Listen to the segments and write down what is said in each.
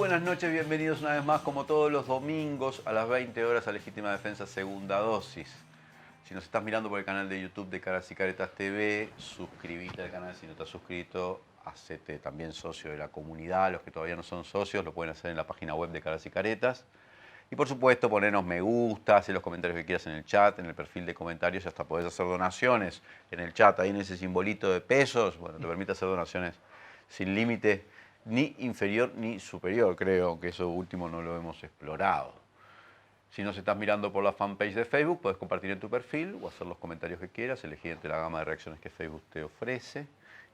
buenas noches, bienvenidos una vez más, como todos los domingos a las 20 horas a Legítima Defensa Segunda Dosis. Si nos estás mirando por el canal de YouTube de Caras y Caretas TV, suscríbete al canal si no estás suscrito, hacete también socio de la comunidad. Los que todavía no son socios lo pueden hacer en la página web de Caras y Caretas. Y por supuesto, ponernos me gusta, hacer los comentarios que quieras en el chat, en el perfil de comentarios, y hasta podés hacer donaciones en el chat, ahí en ese simbolito de pesos. Bueno, te permite hacer donaciones sin límite, ni inferior ni superior, creo que eso último no lo hemos explorado. Si nos estás mirando por la fanpage de Facebook, puedes compartir en tu perfil o hacer los comentarios que quieras, elegir entre la gama de reacciones que Facebook te ofrece.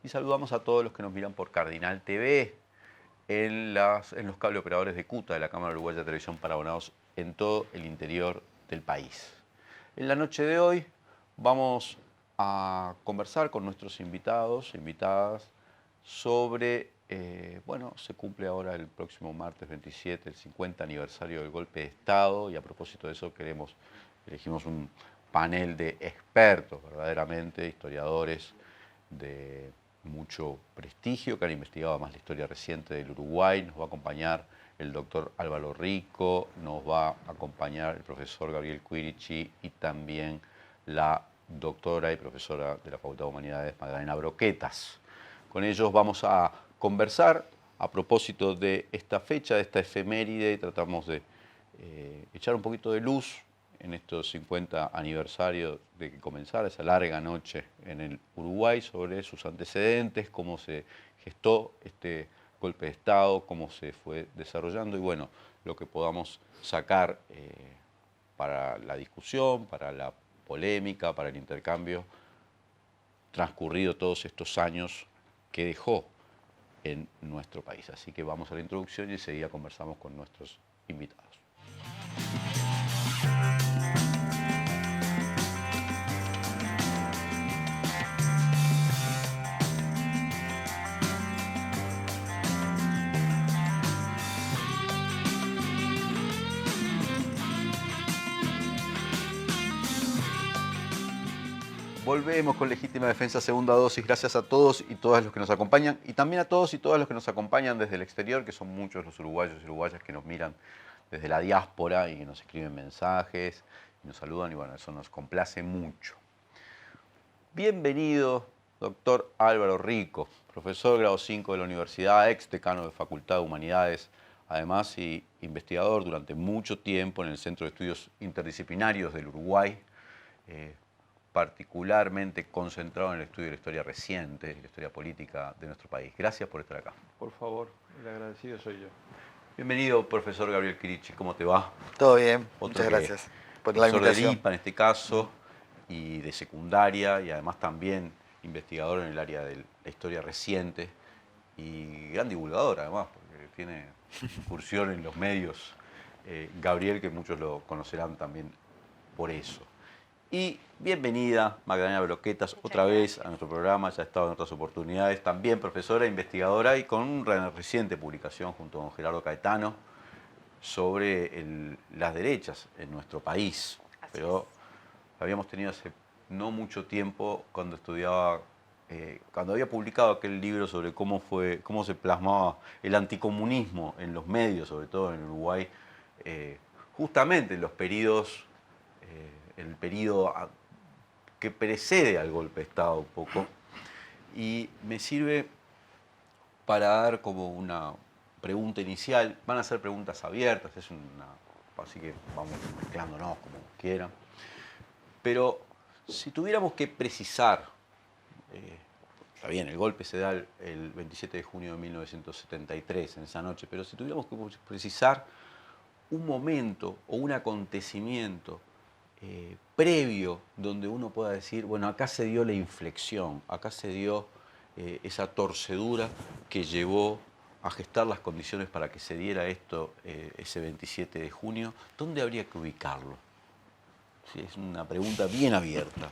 Y saludamos a todos los que nos miran por Cardinal TV, en los cable operadores de CUTA, de la Cámara Uruguaya de Televisión para Abonados, en todo el interior del país. En la noche de hoy vamos a conversar con nuestros invitados, invitadas, sobre, bueno, se cumple ahora el próximo martes 27 el 50 aniversario del golpe de Estado, y a propósito de eso elegimos un panel de expertos, verdaderamente, historiadores de mucho prestigio, que han investigado más la historia reciente del Uruguay. Nos va a acompañar el doctor Álvaro Rico, nos va a acompañar el profesor Gabriel Quirici y también la doctora y profesora de la Facultad de Humanidades, Magdalena Broquetas. Con ellos vamos a conversar a propósito de esta fecha, de esta efeméride, y tratamos de echar un poquito de luz en estos 50 aniversarios de que comenzara esa larga noche en el Uruguay, sobre sus antecedentes, cómo se gestó este golpe de Estado, cómo se fue desarrollando y bueno, lo que podamos sacar para la discusión, para la polémica, para el intercambio, transcurrido todos estos años que dejó en nuestro país. Así que vamos a la introducción y enseguida conversamos con nuestros invitados. Volvemos con Legítima Defensa Segunda Dosis. Gracias a todos y todas los que nos acompañan, y también a todos y todas los que nos acompañan desde el exterior, que son muchos los uruguayos y uruguayas que nos miran desde la diáspora y que nos escriben mensajes y nos saludan, y bueno, eso nos complace mucho. Bienvenido, doctor Álvaro Rico, profesor grado 5 de la universidad, ex decano de Facultad de Humanidades, además y investigador durante mucho tiempo en el Centro de Estudios Interdisciplinarios del Uruguay, particularmente concentrado en el estudio de la historia reciente, la historia política de nuestro país. Gracias por estar acá. Por favor, el agradecido soy yo. Bienvenido, profesor Gabriel Quirici, ¿cómo te va? Todo bien, Otro muchas gracias por la profesor de invitación. IPA en este caso, y de secundaria, y además también investigador en el área de la historia reciente, y gran divulgador además, porque tiene incursión en los medios. Gabriel, que muchos lo conocerán también por eso. Y bienvenida, Magdalena Broquetas, otra vez a nuestro programa, ya ha estado en otras oportunidades, también profesora, investigadora y con una reciente publicación junto con Gerardo Caetano sobre las derechas en nuestro país. Pero lo habíamos tenido hace no mucho tiempo cuando estudiaba, cuando había publicado aquel libro sobre cómo se plasmaba el anticomunismo en los medios, sobre todo en Uruguay, justamente en los periodos, el periodo que precede al golpe de Estado un poco, y me sirve para dar como una pregunta inicial. Van a ser preguntas abiertas, así que vamos mezclándonos como quieran. Pero si tuviéramos que precisar, está bien, el golpe se da el 27 de junio de 1973, en esa noche, pero si tuviéramos que precisar un momento o un acontecimiento previo donde uno pueda decir, bueno, acá se dio la inflexión, acá se dio esa torcedura que llevó a gestar las condiciones para que se diera esto ese 27 de junio, ¿dónde habría que ubicarlo? Sí, es una pregunta bien abierta.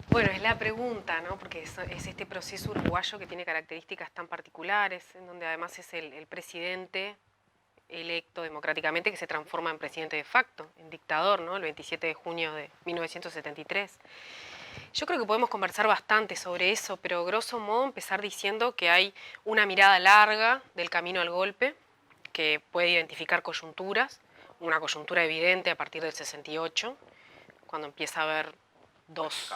Bueno, es la pregunta, ¿no? Porque es este proceso uruguayo que tiene características tan particulares, en donde además es el presidente electo democráticamente que se transforma en presidente de facto, en dictador, ¿no? El 27 de junio de 1973. Yo creo que podemos conversar bastante sobre eso, pero grosso modo empezar diciendo que hay una mirada larga del camino al golpe, que puede identificar coyunturas, una coyuntura evidente a partir del 68, cuando empieza a haber dos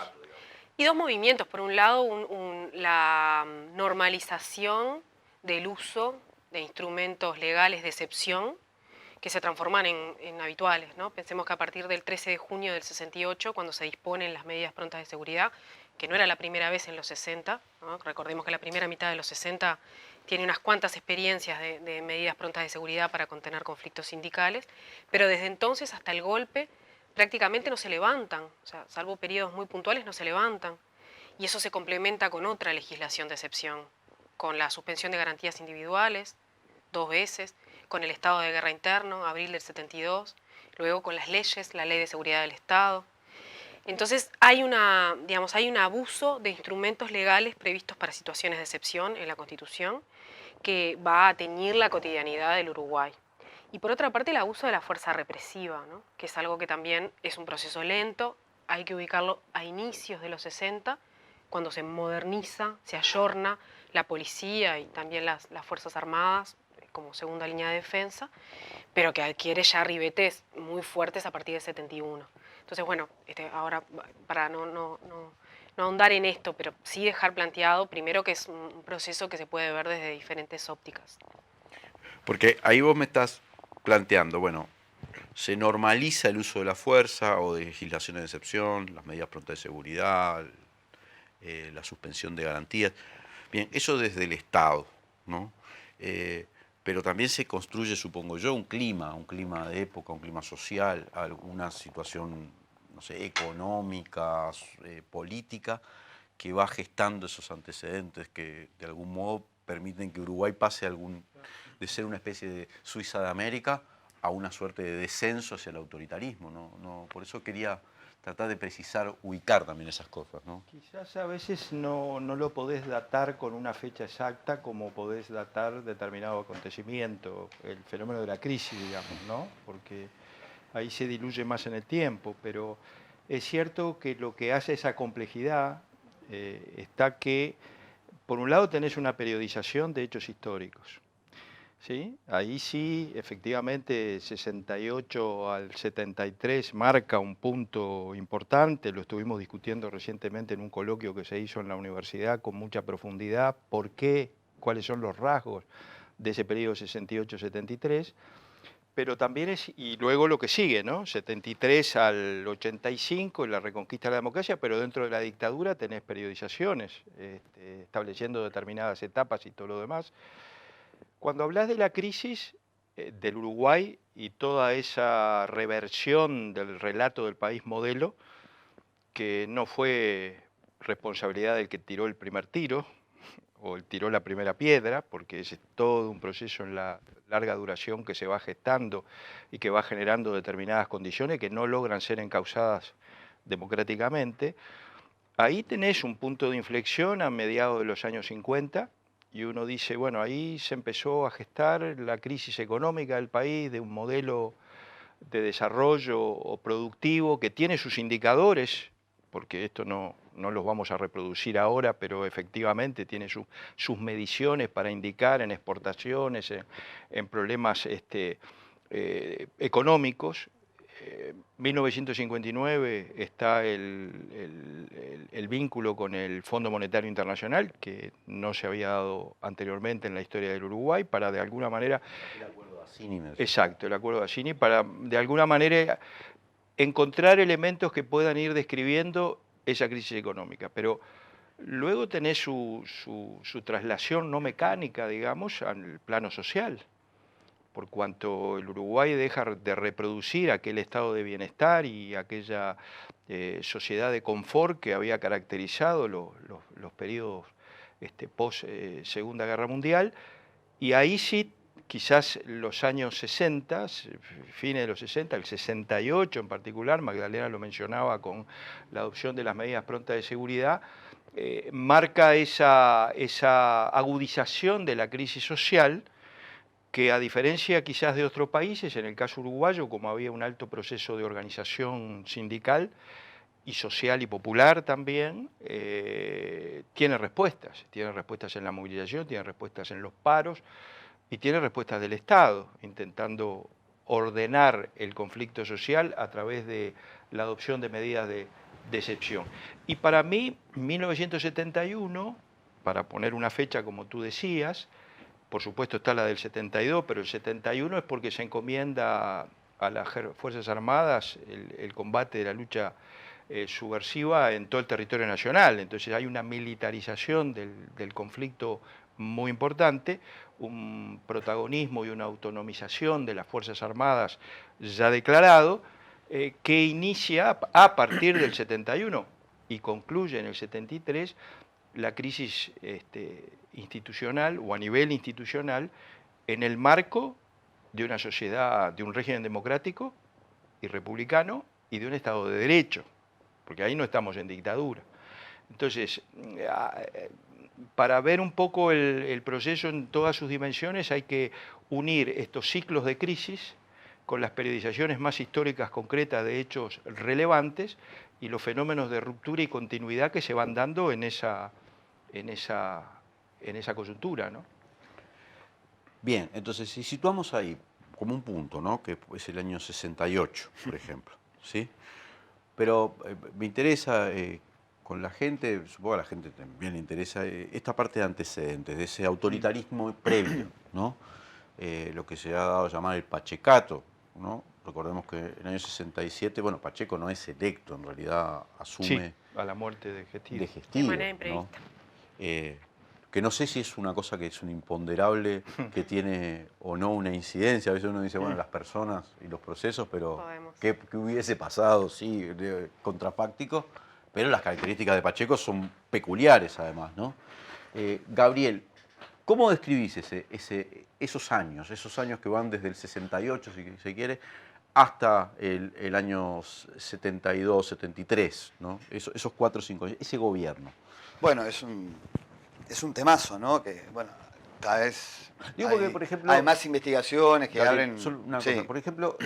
movimientos. Por un lado, la normalización del uso de instrumentos legales de excepción que se transforman en habituales, ¿no? Pensemos que a partir del 13 de junio del 68, cuando se disponen las medidas prontas de seguridad, que no era la primera vez en los 60, ¿no? Recordemos que la primera mitad de los 60 tiene unas cuantas experiencias de medidas prontas de seguridad para contener conflictos sindicales, pero desde entonces hasta el golpe prácticamente no se levantan, o sea, salvo periodos muy puntuales no se levantan, y eso se complementa con otra legislación de excepción, con la suspensión de garantías individuales, 2 veces, con el estado de guerra interno, abril del 72, luego con las leyes, la Ley de Seguridad del Estado. Entonces hay un abuso de instrumentos legales previstos para situaciones de excepción en la Constitución que va a teñir la cotidianidad del Uruguay. Y por otra parte el abuso de la fuerza represiva, ¿no? Que es algo que también es un proceso lento, hay que ubicarlo a inicios de los 60, cuando se moderniza, se ayorna la policía y también las Fuerzas Armadas como segunda línea de defensa, pero que adquiere ya ribetes muy fuertes a partir de 71. Entonces, bueno, ahora para no ahondar en esto, pero sí dejar planteado primero que es un proceso que se puede ver desde diferentes ópticas. Porque ahí vos me estás planteando, bueno, se normaliza el uso de la fuerza o de legislaciones de excepción, las medidas prontas de seguridad, la suspensión de garantías. Bien, eso desde el Estado, ¿no? Pero también se construye, supongo yo, un clima de época, un clima social, alguna situación, no sé, económica, política, que va gestando esos antecedentes que de algún modo permiten que Uruguay pase de ser una especie de Suiza de América a una suerte de descenso hacia el autoritarismo, ¿no? Por eso quería tratar de precisar, ubicar también esas cosas, ¿no? Quizás a veces no lo podés datar con una fecha exacta como podés datar determinado acontecimiento, el fenómeno de la crisis, digamos, ¿no? Porque ahí se diluye más en el tiempo, pero es cierto que lo que hace esa complejidad está que, por un lado, tenés una periodización de hechos históricos. ¿Sí? Ahí sí, efectivamente, 68 al 73 marca un punto importante, lo estuvimos discutiendo recientemente en un coloquio que se hizo en la universidad con mucha profundidad, por qué, cuáles son los rasgos de ese periodo 68-73, pero también y luego lo que sigue, ¿no? 73 al 85, la reconquista de la democracia, pero dentro de la dictadura tenés periodizaciones, estableciendo determinadas etapas y todo lo demás. Cuando hablas de la crisis del Uruguay y toda esa reversión del relato del país modelo, que no fue responsabilidad del que tiró el primer tiro o tiró la primera piedra, porque es todo un proceso en la larga duración que se va gestando y que va generando determinadas condiciones que no logran ser encausadas democráticamente, ahí tenés un punto de inflexión a mediados de los años 50, y uno dice, bueno, ahí se empezó a gestar la crisis económica del país, de un modelo de desarrollo o productivo que tiene sus indicadores, porque esto no los vamos a reproducir ahora, pero efectivamente tiene sus mediciones para indicar en exportaciones, en problemas económicos. 1959 está el vínculo con el Fondo Monetario Internacional, que no se había dado anteriormente en la historia del Uruguay, para de alguna manera... El acuerdo de Assini. Exacto, el acuerdo de Assini, para de alguna manera encontrar elementos que puedan ir describiendo esa crisis económica. Pero luego tenés su traslación no mecánica, digamos, al plano social, por cuanto el Uruguay deja de reproducir aquel estado de bienestar y aquella sociedad de confort que había caracterizado los periodos post-Segunda Guerra Mundial, y ahí sí, quizás los años 60, fines de los 60, el 68 en particular, Magdalena lo mencionaba con la adopción de las medidas prontas de seguridad, marca esa agudización de la crisis social, que a diferencia quizás de otros países, en el caso uruguayo, como había un alto proceso de organización sindical y social y popular también, tiene respuestas en la movilización, tiene respuestas en los paros, y tiene respuestas del Estado, intentando ordenar el conflicto social a través de la adopción de medidas de excepción. Y para mí, 1971, para poner una fecha como tú decías, por supuesto está la del 72, pero el 71 es porque se encomienda a las Fuerzas Armadas el combate de la lucha subversiva en todo el territorio nacional. Entonces hay una militarización del conflicto muy importante, un protagonismo y una autonomización de las Fuerzas Armadas ya declarado, que inicia a partir del 71 y concluye en el 73 la crisis institucional o a nivel institucional en el marco de una sociedad, de un régimen democrático y republicano y de un Estado de Derecho, porque ahí no estamos en dictadura. Entonces, para ver un poco el proceso en todas sus dimensiones hay que unir estos ciclos de crisis con las periodizaciones más históricas concretas de hechos relevantes y los fenómenos de ruptura y continuidad que se van dando en esa coyuntura, ¿no? Bien, entonces si situamos ahí como un punto, ¿no? Que es el año 68, por ejemplo, ¿sí? Pero me interesa, con la gente, supongo que a la gente también le interesa, esta parte de antecedentes, de ese autoritarismo previo, ¿no? Lo que se ha dado a llamar el pachecato, ¿no? Recordemos que en el año 67, bueno, Pacheco no es electo, en realidad asume... Sí, a la muerte de Gestido. De manera imprevista. ¿No? Que no sé si es una cosa que es un imponderable, que tiene o no una incidencia. A veces uno dice, bueno, las personas y los procesos, pero ¿qué hubiese pasado? Sí, contrafáctico, pero las características de Pacheco son peculiares además, ¿no? Gabriel, ¿cómo describís esos años que van desde el 68, si se quiere, hasta el año 72, 73, ¿no? Esos 4 o 5 años, ese gobierno? Bueno, es un temazo, ¿no? Que, bueno, cada vez Digo porque, por ejemplo, hay más investigaciones que Gabriel, abren... solo una sí. cosa. Por ejemplo,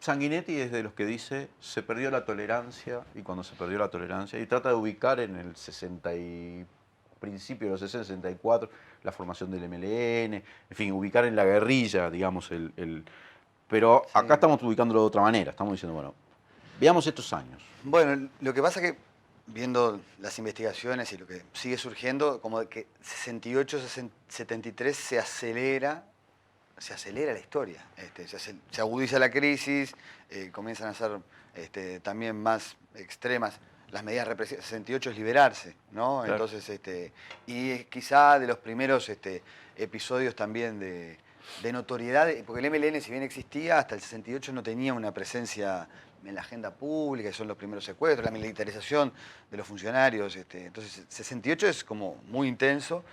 Sanguinetti es de los que dice se perdió la tolerancia, y cuando se perdió la tolerancia, y trata de ubicar en el 60 y principio de los 60, 64, la formación del MLN, en fin, ubicar en la guerrilla, digamos, pero Sí. acá estamos ubicándolo de otra manera, estamos diciendo, bueno, veamos estos años. Bueno, lo que pasa que, viendo las investigaciones y lo que sigue surgiendo, como que 68, 73 se acelera la historia, se agudiza la crisis, comienzan a ser también más extremas las medidas represivas. 68 es liberarse, ¿no? Claro. Entonces, y es quizá de los primeros episodios también de notoriedad, porque el MLN, si bien existía, hasta el 68 no tenía una presencia en la agenda pública, que son los primeros secuestros, la militarización de los funcionarios. Entonces, 68 es como muy intenso,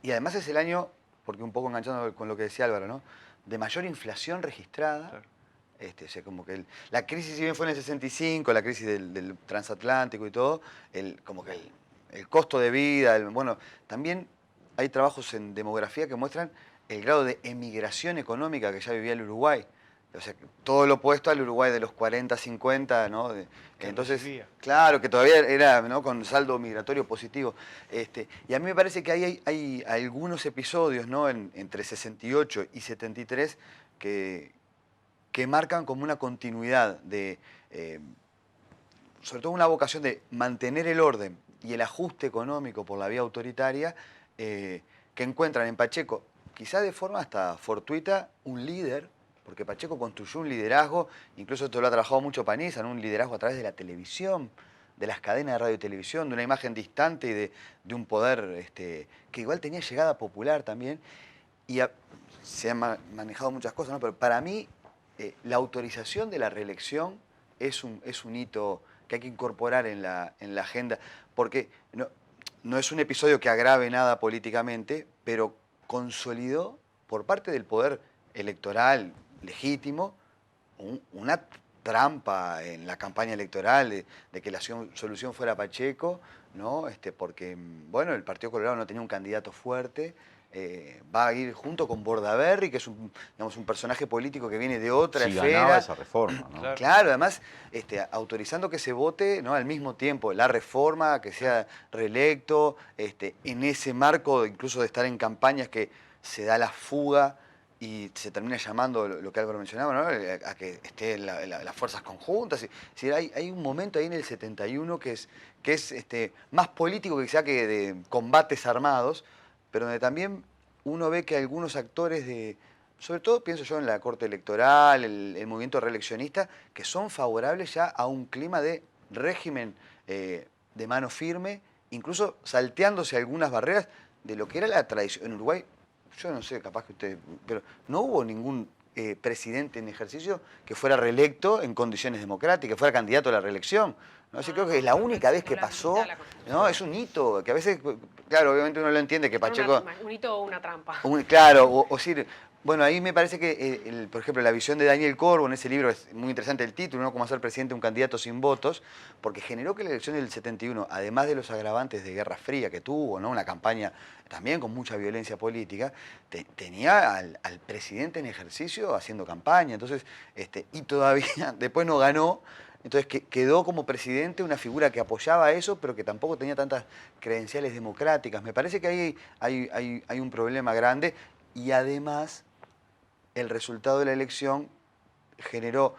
y además es el año, porque un poco enganchando con lo que decía Álvaro, ¿no? De mayor inflación registrada. Claro. O sea, como que la crisis, si bien fue en el 65, la crisis del transatlántico y todo, como que el costo de vida, bueno, también hay trabajos en demografía que muestran el grado de emigración económica que ya vivía el Uruguay. O sea, todo lo opuesto al Uruguay de los 40, 50, ¿no? Entonces, recibía. claro, que todavía era, ¿no? Con saldo migratorio positivo. Y a mí me parece que hay algunos episodios, ¿no? Entre 68 y 73 que marcan como una continuidad de, sobre todo una vocación de mantener el orden y el ajuste económico por la vía autoritaria, que encuentran en Pacheco, quizá de forma hasta fortuita, un líder, porque Pacheco construyó un liderazgo, incluso esto lo ha trabajado mucho Paniza, ¿no? Un liderazgo a través de la televisión, de las cadenas de radio y televisión, de una imagen distante y de un poder que igual tenía llegada popular también, y se han manejado muchas cosas, ¿no? Pero para mí, la autorización de la reelección es un hito que hay que incorporar en la agenda, porque no es un episodio que agrave nada políticamente, pero consolidó por parte del poder electoral legítimo una trampa en la campaña electoral de que la solución fuera Pacheco, ¿no? Porque, bueno, el Partido Colorado no tenía un candidato fuerte. Va a ir junto con Bordaberry, que es un personaje político que viene de otra esfera. Ganaba esa reforma, ¿no? Claro, además autorizando que se vote, ¿no? Al mismo tiempo la reforma, que sea reelecto, en ese marco incluso de estar en campañas que se da la fuga y se termina llamando lo que Álvaro mencionaba, ¿no? A que estén las fuerzas conjuntas. Es decir, hay un momento ahí en el 71 que es más político que sea que de combates armados, pero donde también uno ve que algunos actores sobre todo pienso yo en la corte electoral, el movimiento reeleccionista, que son favorables ya a un clima de régimen de mano firme, incluso salteándose algunas barreras de lo que era la tradición. En Uruguay, yo no sé, capaz que usted, pero no hubo ningún presidente en ejercicio que fuera reelecto en condiciones democráticas, que fuera candidato a la reelección. ¿No? Así creo que es la única vez que pasó, ¿no? Es un hito, que a veces, claro, obviamente uno lo entiende, que Pacheco... Un hito o una trampa. Claro, o decir, bueno, ahí me parece que, por ejemplo, la visión de Daniel Corbo en ese libro es muy interesante el título, ¿no? Cómo hacer presidente un candidato sin votos, porque generó que la elección del 71, además de los agravantes de Guerra Fría que tuvo, ¿no? Una campaña también con mucha violencia política, tenía al presidente en ejercicio haciendo campaña, entonces, y todavía después no ganó. Entonces quedó como presidente una figura que apoyaba eso, pero que tampoco tenía tantas credenciales democráticas. Me parece que ahí hay un problema grande y además el resultado de la elección generó,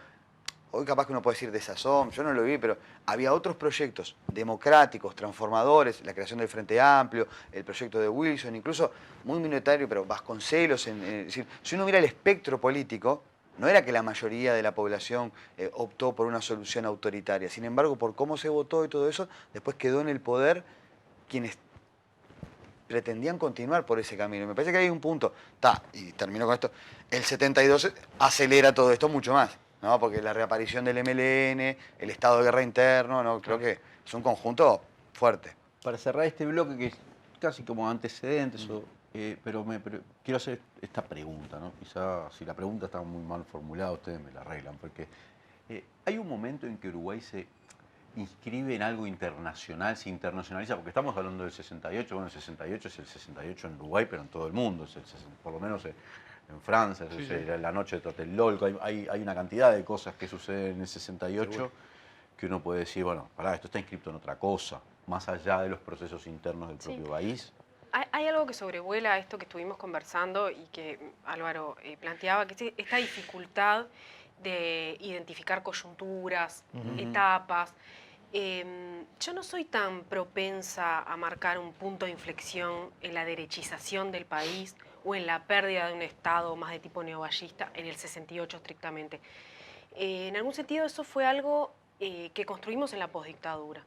hoy capaz que uno puede decir desazón, yo no lo vi, pero había otros proyectos democráticos, transformadores, la creación del Frente Amplio, el proyecto de Wilson, incluso muy minoritario, pero Vasconcelos. Es decir, si uno mira el espectro político, no era que la mayoría de la población optó por una solución autoritaria. Sin embargo, por cómo se votó y todo eso, después quedó en el poder quienes pretendían continuar por ese camino. Y me parece que hay un punto, y termino con esto, el 72 acelera todo esto mucho más, ¿no? Porque la reaparición del MLN, el estado de guerra interno, ¿no? Creo que es un conjunto fuerte. Para cerrar este bloque, que es casi como antecedentes, pero quiero hacer esta pregunta, ¿no? Quizá si la pregunta está muy mal formulada, ustedes me la arreglan, porque hay un momento en que Uruguay se inscribe en algo internacional, se internacionaliza, porque estamos hablando del 68, bueno, el 68 es el 68 en Uruguay, pero en todo el mundo, por lo menos en Francia, Sí, la noche de Tlatelolco, hay una cantidad de cosas que suceden en el 68 Seguro. que uno puede decir, bueno, pará, esto está inscrito en otra cosa, más allá de los procesos internos del propio país. Hay algo que sobrevuela esto que estuvimos conversando y que Álvaro planteaba, que es esta dificultad de identificar coyunturas, etapas. Yo no soy tan propensa a marcar un punto de inflexión en la derechización del país o en la pérdida de un Estado más de tipo neovallista en el 68 estrictamente. En algún sentido eso fue algo que construimos en la posdictadura.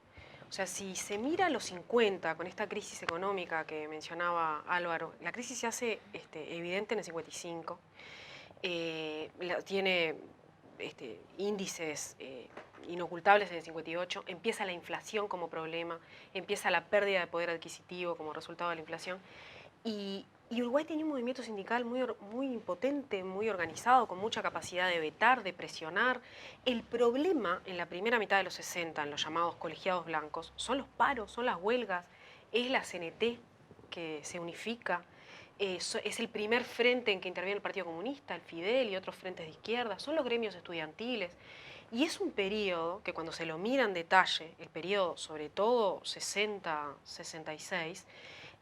O sea, si se mira los 50 con esta crisis económica que mencionaba Álvaro, la crisis se hace evidente en el 55, tiene índices inocultables en el 58, empieza la inflación como problema, empieza la pérdida de poder adquisitivo como resultado de la inflación, y Uruguay tenía un movimiento sindical muy potente, muy organizado, con mucha capacidad de vetar, de presionar. El problema en la primera mitad de los 60, en los llamados colegiados blancos, son los paros, son las huelgas, es la CNT que se unifica, es el primer frente en que interviene el Partido Comunista, el Fidel y otros frentes de izquierda, son los gremios estudiantiles. Y es un periodo que cuando se lo mira en detalle, el periodo sobre todo 60-66,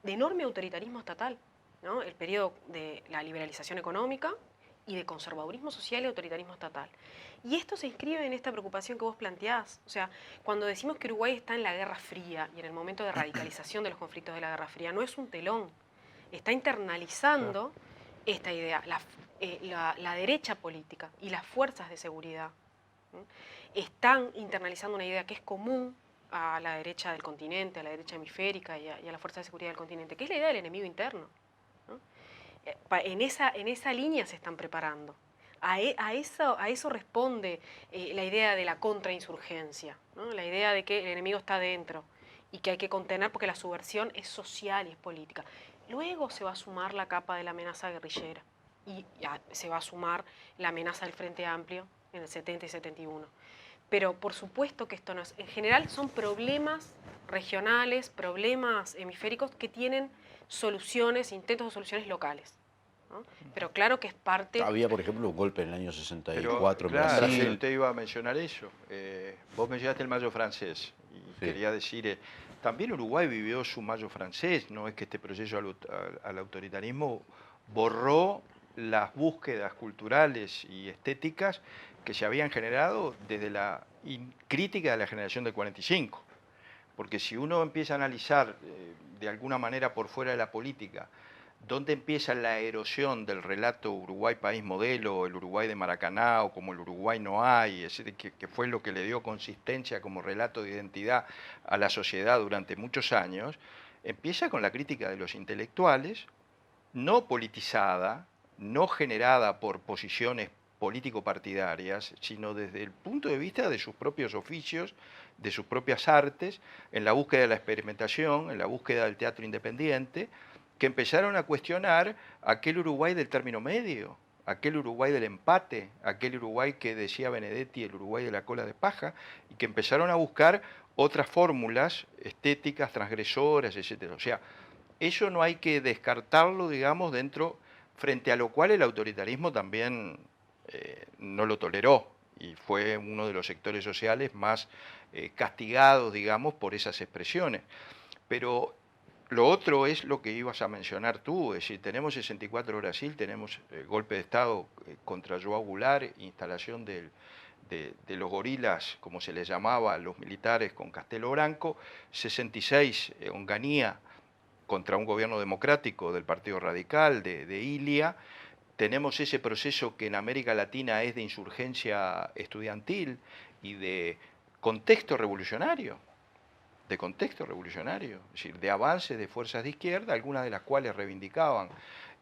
de enorme autoritarismo estatal, ¿no? El periodo de la liberalización económica y de conservadurismo social y autoritarismo estatal. Y esto se inscribe en esta preocupación que vos planteás. O sea, cuando decimos que Uruguay está en la Guerra Fría y en el momento de radicalización de los conflictos de la Guerra Fría, no es un telón. Está internalizando esta idea. La derecha política y las fuerzas de seguridad, ¿no? Están internalizando una idea que es común a la derecha del continente, a la derecha hemisférica y a la fuerza de seguridad del continente, que es la idea del enemigo interno, ¿no? En esa línea se están preparando. A eso responde la idea de la contrainsurgencia, ¿no? La idea de que el enemigo está dentro y que hay que contener porque la subversión es social y es política. Luego se va a sumar la capa de la amenaza guerrillera y se va a sumar la amenaza del Frente Amplio en el 70 y 71. Pero por supuesto que esto no es... En general son problemas regionales, problemas hemisféricos que tienen soluciones, intentos de soluciones locales, ¿no? Pero claro que es parte... Había, por ejemplo, un golpe en el año 64 Pero, en claro, Brasil. usted iba a mencionar eso. Vos mencionaste el Mayo francés y quería decir, también Uruguay vivió su Mayo francés, no es que este proceso al autoritarismo borró las búsquedas culturales y estéticas que se habían generado desde la crítica de la generación del 45. Porque si uno empieza a analizar de alguna manera por fuera de la política, dónde empieza la erosión del relato Uruguay país modelo, el Uruguay de Maracaná o como el Uruguay no hay, es decir, que fue lo que le dio consistencia como relato de identidad a la sociedad durante muchos años, empieza con la crítica de los intelectuales, no politizada, no generada por posiciones político-partidarias, sino desde el punto de vista de sus propios oficios, de sus propias artes, en la búsqueda de la experimentación, en la búsqueda del teatro independiente, que empezaron a cuestionar aquel Uruguay del término medio, aquel Uruguay del empate, aquel Uruguay que decía Benedetti, el Uruguay de la cola de paja, y que empezaron a buscar otras fórmulas estéticas, transgresoras, etc. O sea, eso no hay que descartarlo, digamos, frente a lo cual el autoritarismo también no lo toleró y fue uno de los sectores sociales más castigados, digamos, por esas expresiones. Pero lo otro es lo que ibas a mencionar tú, es decir, tenemos 64 Brasil, tenemos golpe de Estado contra João Goulart, instalación de los gorilas, como se les llamaba a los militares con Castelo Branco, 66 Onganía contra un gobierno democrático del Partido Radical, de Ilia. Tenemos ese proceso que en América Latina es de insurgencia estudiantil y de contexto revolucionario, es decir, de avance de fuerzas de izquierda, algunas de las cuales reivindicaban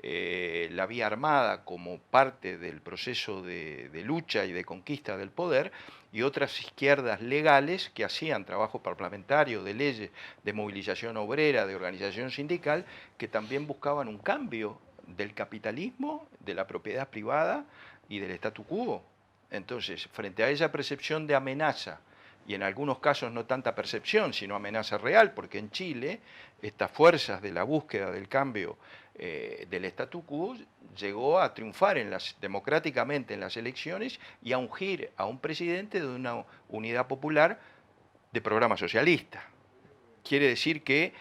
la vía armada como parte del proceso de lucha y de conquista del poder, y otras izquierdas legales que hacían trabajo parlamentario, de leyes, de movilización obrera, de organización sindical, que también buscaban un cambio del capitalismo, de la propiedad privada y del statu quo. Entonces, frente a esa percepción de amenaza, y en algunos casos no tanta percepción, sino amenaza real, porque en Chile estas fuerzas de la búsqueda del cambio del statu quo llegó a triunfar democráticamente en las elecciones y a ungir a un presidente de una unidad popular de programa socialista. Quiere decir que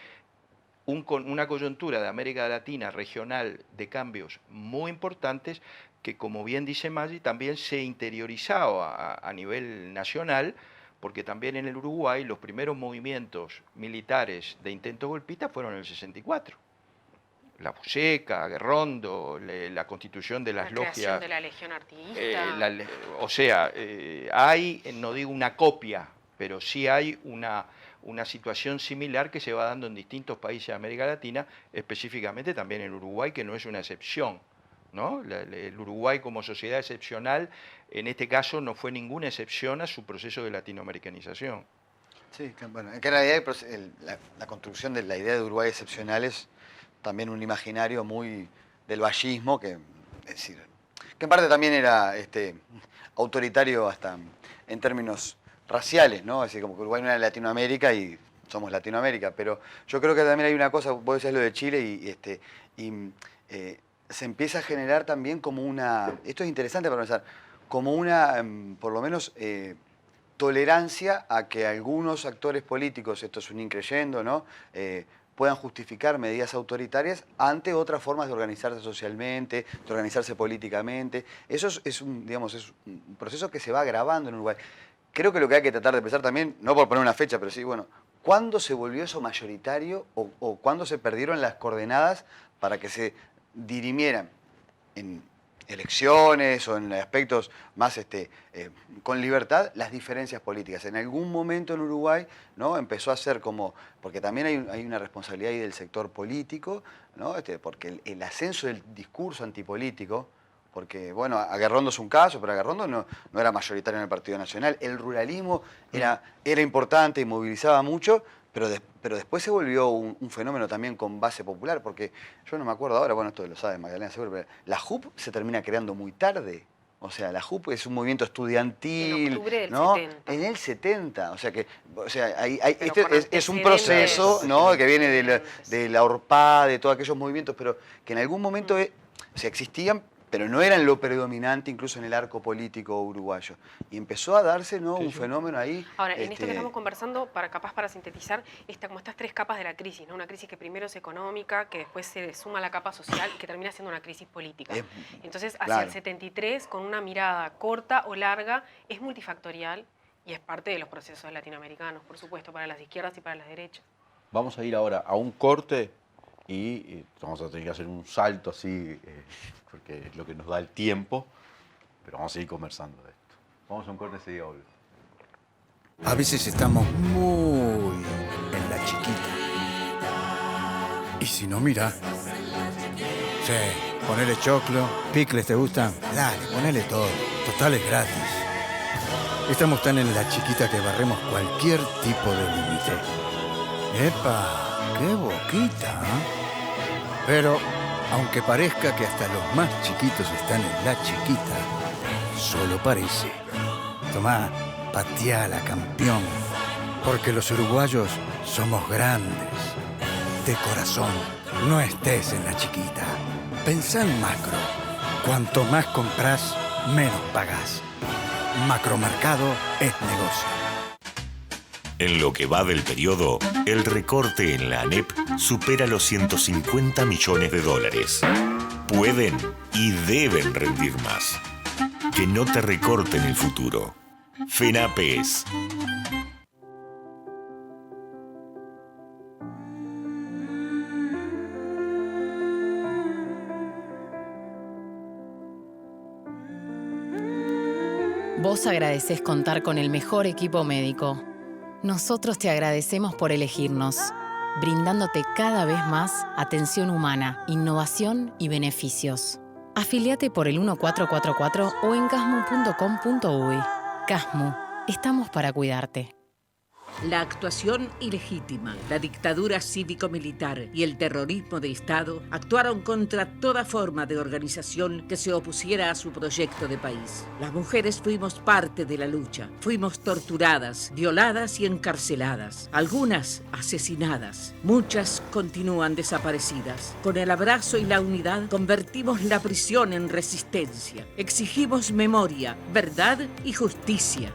una coyuntura de América Latina regional de cambios muy importantes que, como bien dice Maggi, también se interiorizaba a nivel nacional, porque también en el Uruguay los primeros movimientos militares de intento golpista fueron en el 64. La Buceca, Guerrondo, la constitución de las logias. La creación de la Legión Artiguista. O sea, hay, no digo una copia, pero sí hay una situación similar que se va dando en distintos países de América Latina, específicamente también en Uruguay, que no es una excepción, ¿no? El Uruguay como sociedad excepcional, en este caso no fue ninguna excepción a su proceso de latinoamericanización. Sí, bueno, en realidad la construcción de la idea de Uruguay excepcional es también un imaginario muy del vallismo, que en parte también era autoritario hasta en términos raciales, ¿no? Es decir, como que Uruguay no era Latinoamérica y somos Latinoamérica, pero yo creo que también hay una cosa, vos decías lo de Chile y se empieza a generar también como una, esto es interesante para pensar, como una, por lo menos, tolerancia a que algunos actores políticos, esto es un increyendo, ¿no? Puedan justificar medidas autoritarias ante otras formas de organizarse socialmente, de organizarse políticamente. Eso es un proceso que se va agravando en Uruguay. Creo que lo que hay que tratar de pensar también, no por poner una fecha, pero sí, bueno, ¿cuándo se volvió eso mayoritario o cuándo se perdieron las coordenadas para que se dirimieran en elecciones o en aspectos más con libertad las diferencias políticas? En algún momento en Uruguay, ¿no? Empezó a ser como, porque también hay una responsabilidad ahí del sector político, ¿no? Porque el ascenso del discurso antipolítico, porque, bueno, Aguerrondo es un caso, pero Aguerrondo no era mayoritario en el Partido Nacional. El ruralismo era importante y movilizaba mucho, pero después se volvió un fenómeno también con base popular, porque yo no me acuerdo ahora, bueno, esto lo sabe Magdalena seguro, pero la JUP se termina creando muy tarde. O sea, la JUP es un movimiento estudiantil, en octubre del ¿no? 70. En el 70. O sea, es un proceso, ¿no? Que viene de la ORPA, de todos aquellos movimientos, pero que en algún momento existían, pero no eran lo predominante incluso en el arco político uruguayo. Y empezó a darse, ¿no?, un fenómeno ahí. Ahora, en esto que estamos conversando, capaz para sintetizar, como estas tres capas de la crisis, ¿no? Una crisis que primero es económica, que después se suma a la capa social y que termina siendo una crisis política. Entonces, hacia el 73, con una mirada corta o larga, es multifactorial y es parte de los procesos latinoamericanos, por supuesto, para las izquierdas y para las derechas. Vamos a ir ahora a un corte y vamos a tener que hacer un salto así, porque es lo que nos da el tiempo, pero vamos a seguir conversando de esto. Vamos a un corte y enseguida volvemos. A veces estamos muy en la chiquita. Y si no, mira. Sí, ponele choclo, picles, ¿te gustan? Dale, ponele todo. Total es gratis. Estamos tan en la chiquita que barremos cualquier tipo de límite. ¡Epa! ¡Qué boquita! Pero, aunque parezca que hasta los más chiquitos están en la chiquita, solo parece. Tomá, pateala, campeón. Porque los uruguayos somos grandes. De corazón, no estés en la chiquita. Pensá en macro. Cuanto más comprás, menos pagás. Macromercado es negocio. En lo que va del periodo, el recorte en la ANEP supera los 150 millones de dólares. Pueden y deben rendir más. Que no te recorten el futuro. FENAPES. Vos agradecés contar con el mejor equipo médico. Nosotros te agradecemos por elegirnos, brindándote cada vez más atención humana, innovación y beneficios. Afiliate por el 1444 o en casmu.com.uy. Casmu, estamos para cuidarte. La actuación ilegítima, la dictadura cívico-militar y el terrorismo de Estado actuaron contra toda forma de organización que se opusiera a su proyecto de país. Las mujeres fuimos parte de la lucha. Fuimos torturadas, violadas y encarceladas. Algunas asesinadas. Muchas continúan desaparecidas. Con el abrazo y la unidad convertimos la prisión en resistencia. Exigimos memoria, verdad y justicia.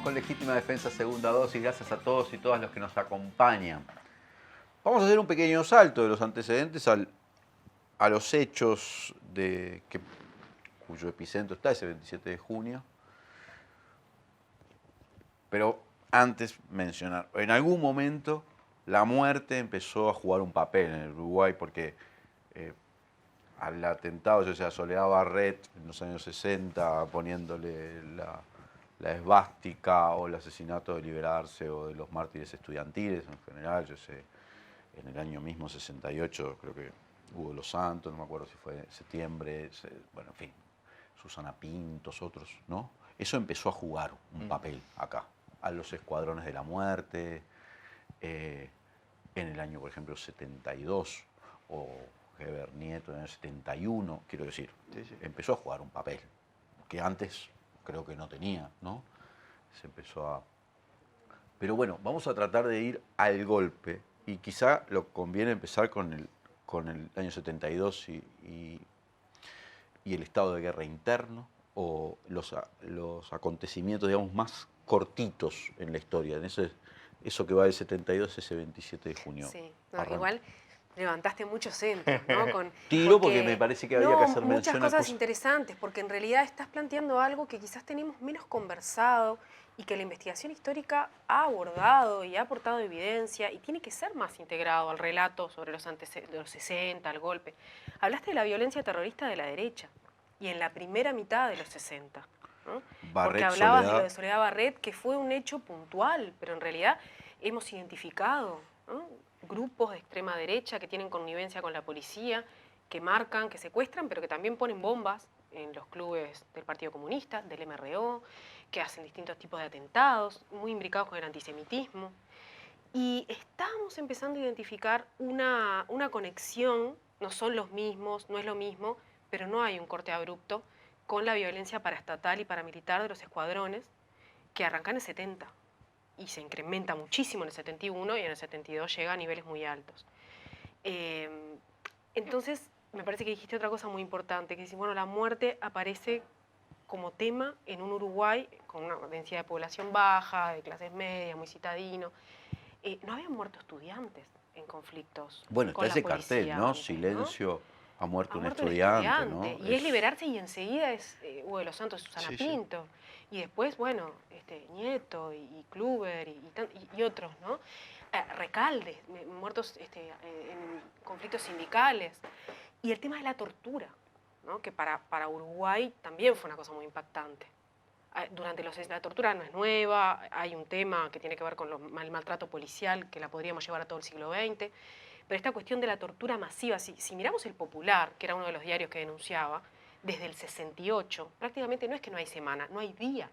Con Legítima Defensa Segunda Dosis, gracias a todos y todas los que nos acompañan. Vamos a hacer un pequeño salto de los antecedentes a los hechos cuyo epicentro está ese 27 de junio. Pero antes mencionar, en algún momento la muerte empezó a jugar un papel en el Uruguay porque al atentado, ya sea Soledad Barret en los años 60, poniéndole la esvástica, o el asesinato de Liberarse o de los mártires estudiantiles en general, yo sé, en el año mismo 68, creo que Hugo Los Santos, no me acuerdo si fue septiembre, bueno, en fin, Susana Pintos, otros, ¿no? Eso empezó a jugar un papel acá, a los escuadrones de la muerte, en el año, por ejemplo, 72, o Heber Nieto en el 71, quiero decir, empezó a jugar un papel, que antes creo que no tenía, ¿no? Se empezó a... Pero bueno, vamos a tratar de ir al golpe y quizá lo conviene empezar con el año 72 y el estado de guerra interno, o los acontecimientos, digamos, más cortitos en la historia, en eso que va del 72 a ese 27 de junio. Sí, no, igual levantaste muchos centros, ¿no? Tiro porque me parece que había que hacer mención muchas cosas interesantes, porque en realidad estás planteando algo que quizás tenemos menos conversado y que la investigación histórica ha abordado y ha aportado evidencia y tiene que ser más integrado al relato sobre los antecedentes de los 60, al golpe. Hablaste de la violencia terrorista de la derecha y en la primera mitad de los 60, ¿no? Porque hablabas de lo de Soledad Barret, que fue un hecho puntual, pero en realidad hemos identificado, ¿no?, grupos de extrema derecha que tienen connivencia con la policía, que marcan, que secuestran, pero que también ponen bombas en los clubes del Partido Comunista, del MRO, que hacen distintos tipos de atentados, muy imbricados con el antisemitismo. Y estamos empezando a identificar una conexión, no son los mismos, no es lo mismo, pero no hay un corte abrupto con la violencia paraestatal y paramilitar de los escuadrones que arrancan en el 70 y se incrementa muchísimo en el 71 y en el 72 llega a niveles muy altos. Entonces, me parece que dijiste otra cosa muy importante, que es, bueno, la muerte aparece como tema en un Uruguay con una densidad de población baja, de clases medias, muy citadino. No habían muerto estudiantes en conflictos. Bueno, con está la ese cartel, policía ¿no? antes, Silencio, ha muerto Ha un muerto estudiante, ¿no? Y es liberarse y enseguida es Hugo de los Santos, Susana Sí, sí. Pinto. Y después, bueno, Nieto y Kluber y otros, ¿no? Recalde, muertos en conflictos sindicales. Y el tema de la tortura, ¿no? Que para Uruguay también fue una cosa muy impactante. Durante la tortura no es nueva, hay un tema que tiene que ver con el maltrato policial que la podríamos llevar a todo el siglo XX, pero esta cuestión de la tortura masiva, si miramos El Popular, que era uno de los diarios que denunciaba, desde el 68, prácticamente no es que no hay semana, no hay día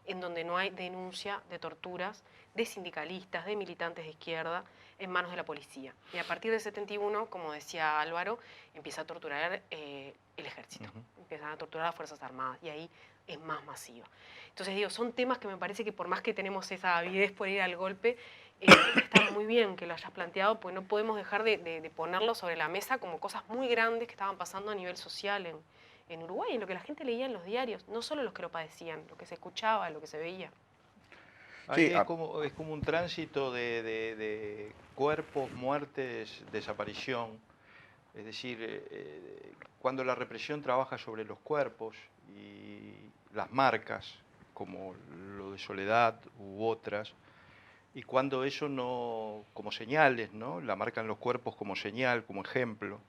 en donde no hay denuncia de torturas de sindicalistas, de militantes de izquierda en manos de la policía. Y a partir del 71, como decía Álvaro, empieza a torturar el ejército, empiezan a torturar las Fuerzas Armadas y ahí es más masiva. Entonces digo, son temas que me parece que por más que tenemos esa avidez por ir al golpe, está muy bien que lo hayas planteado, porque no podemos dejar de ponerlo sobre la mesa como cosas muy grandes que estaban pasando a nivel social en Uruguay, en lo que la gente leía en los diarios, no solo los que lo padecían, lo que se escuchaba, lo que se veía. Ahí Sí, es como un tránsito de cuerpos, muertes, desaparición. Es decir, cuando la represión trabaja sobre los cuerpos y las marcas, como lo de Soledad u otras, y cuando eso no, como señales, ¿no? La marcan los cuerpos como señal, como ejemplo,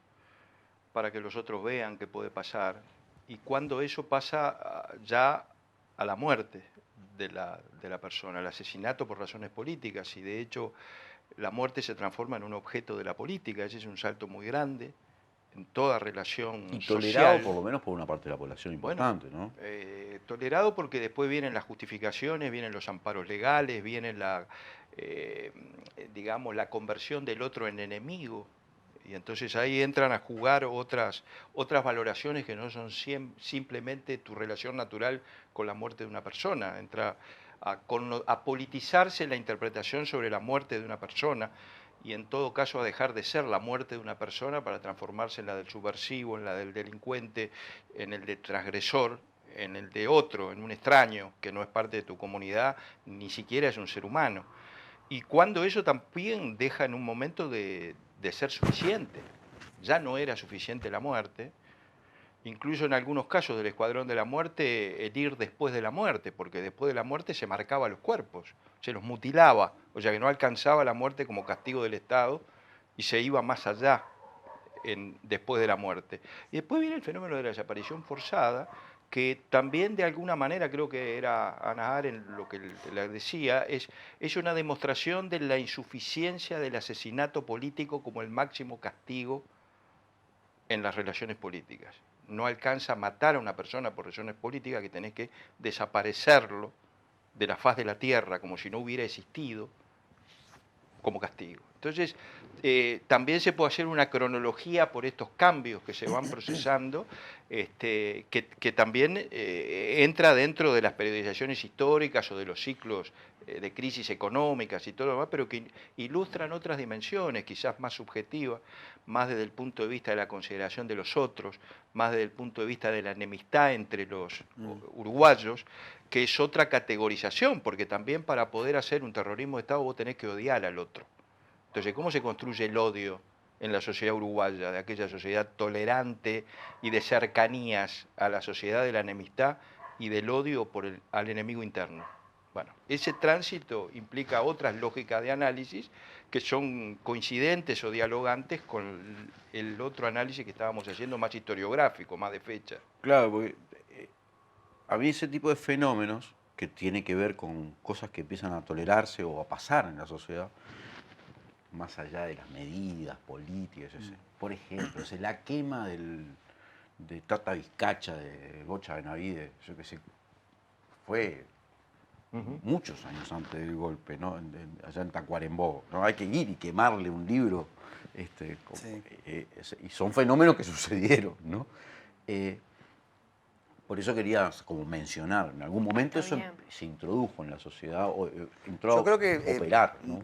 para que los otros vean qué puede pasar, y cuando eso pasa ya a la muerte de la persona, el asesinato por razones políticas, y de hecho la muerte se transforma en un objeto de la política. Ese es un salto muy grande en toda relación y social. tolerado por lo menos por una parte de la población importante, ¿no? Tolerado porque después vienen las justificaciones, vienen los amparos legales, viene digamos, la conversión del otro en enemigo. Y entonces ahí entran a jugar otras valoraciones que no son simplemente tu relación natural con la muerte de una persona. Entra a politizarse la interpretación sobre la muerte de una persona y en todo caso a dejar de ser la muerte de una persona para transformarse en la del subversivo, en la del delincuente, en el de transgresor, en el de otro, en un extraño que no es parte de tu comunidad, ni siquiera es un ser humano. Y cuando eso también deja en un momento de ser suficiente. Ya no era suficiente la muerte, incluso en algunos casos del Escuadrón de la Muerte, el ir después de la muerte, porque después de la muerte se marcaba los cuerpos, se los mutilaba, o sea que no alcanzaba la muerte como castigo del Estado y se iba más allá después de la muerte. Y después viene el fenómeno de la desaparición forzada, que también de alguna manera, creo que era Hannah Arendt lo que le decía, es una demostración de la insuficiencia del asesinato político como el máximo castigo en las relaciones políticas. No alcanza a matar a una persona por razones políticas, que tenés que desaparecerlo de la faz de la tierra como si no hubiera existido como castigo. Entonces, también se puede hacer una cronología por estos cambios que se van procesando, que también entra dentro de las periodizaciones históricas o de los ciclos de crisis económicas y todo lo demás, pero que ilustran otras dimensiones, quizás más subjetivas, más desde el punto de vista de la consideración de los otros, más desde el punto de vista de la enemistad entre los uruguayos, que es otra categorización, porque también para poder hacer un terrorismo de Estado vos tenés que odiar al otro. Entonces, ¿cómo se construye el odio en la sociedad uruguaya, de aquella sociedad tolerante y de cercanías a la sociedad de la enemistad y del odio al enemigo interno? Bueno, ese tránsito implica otras lógicas de análisis que son coincidentes o dialogantes con el otro análisis que estábamos haciendo, más historiográfico, más de fecha. Claro, porque a mí ese tipo de fenómenos que tiene que ver con cosas que empiezan a tolerarse o a pasar en la sociedad, más allá de las medidas políticas, por ejemplo, la quema de Tata Vizcacha, de Bocha Benavides, yo qué sé, fue muchos años antes del golpe, ¿no? Allá en Tacuarembó, ¿no? Hay que ir y quemarle un libro, y son fenómenos que sucedieron, ¿no? Por eso quería como mencionar, en algún momento Está eso bien. se introdujo en la sociedad, o entró Yo creo a que operar, ¿no?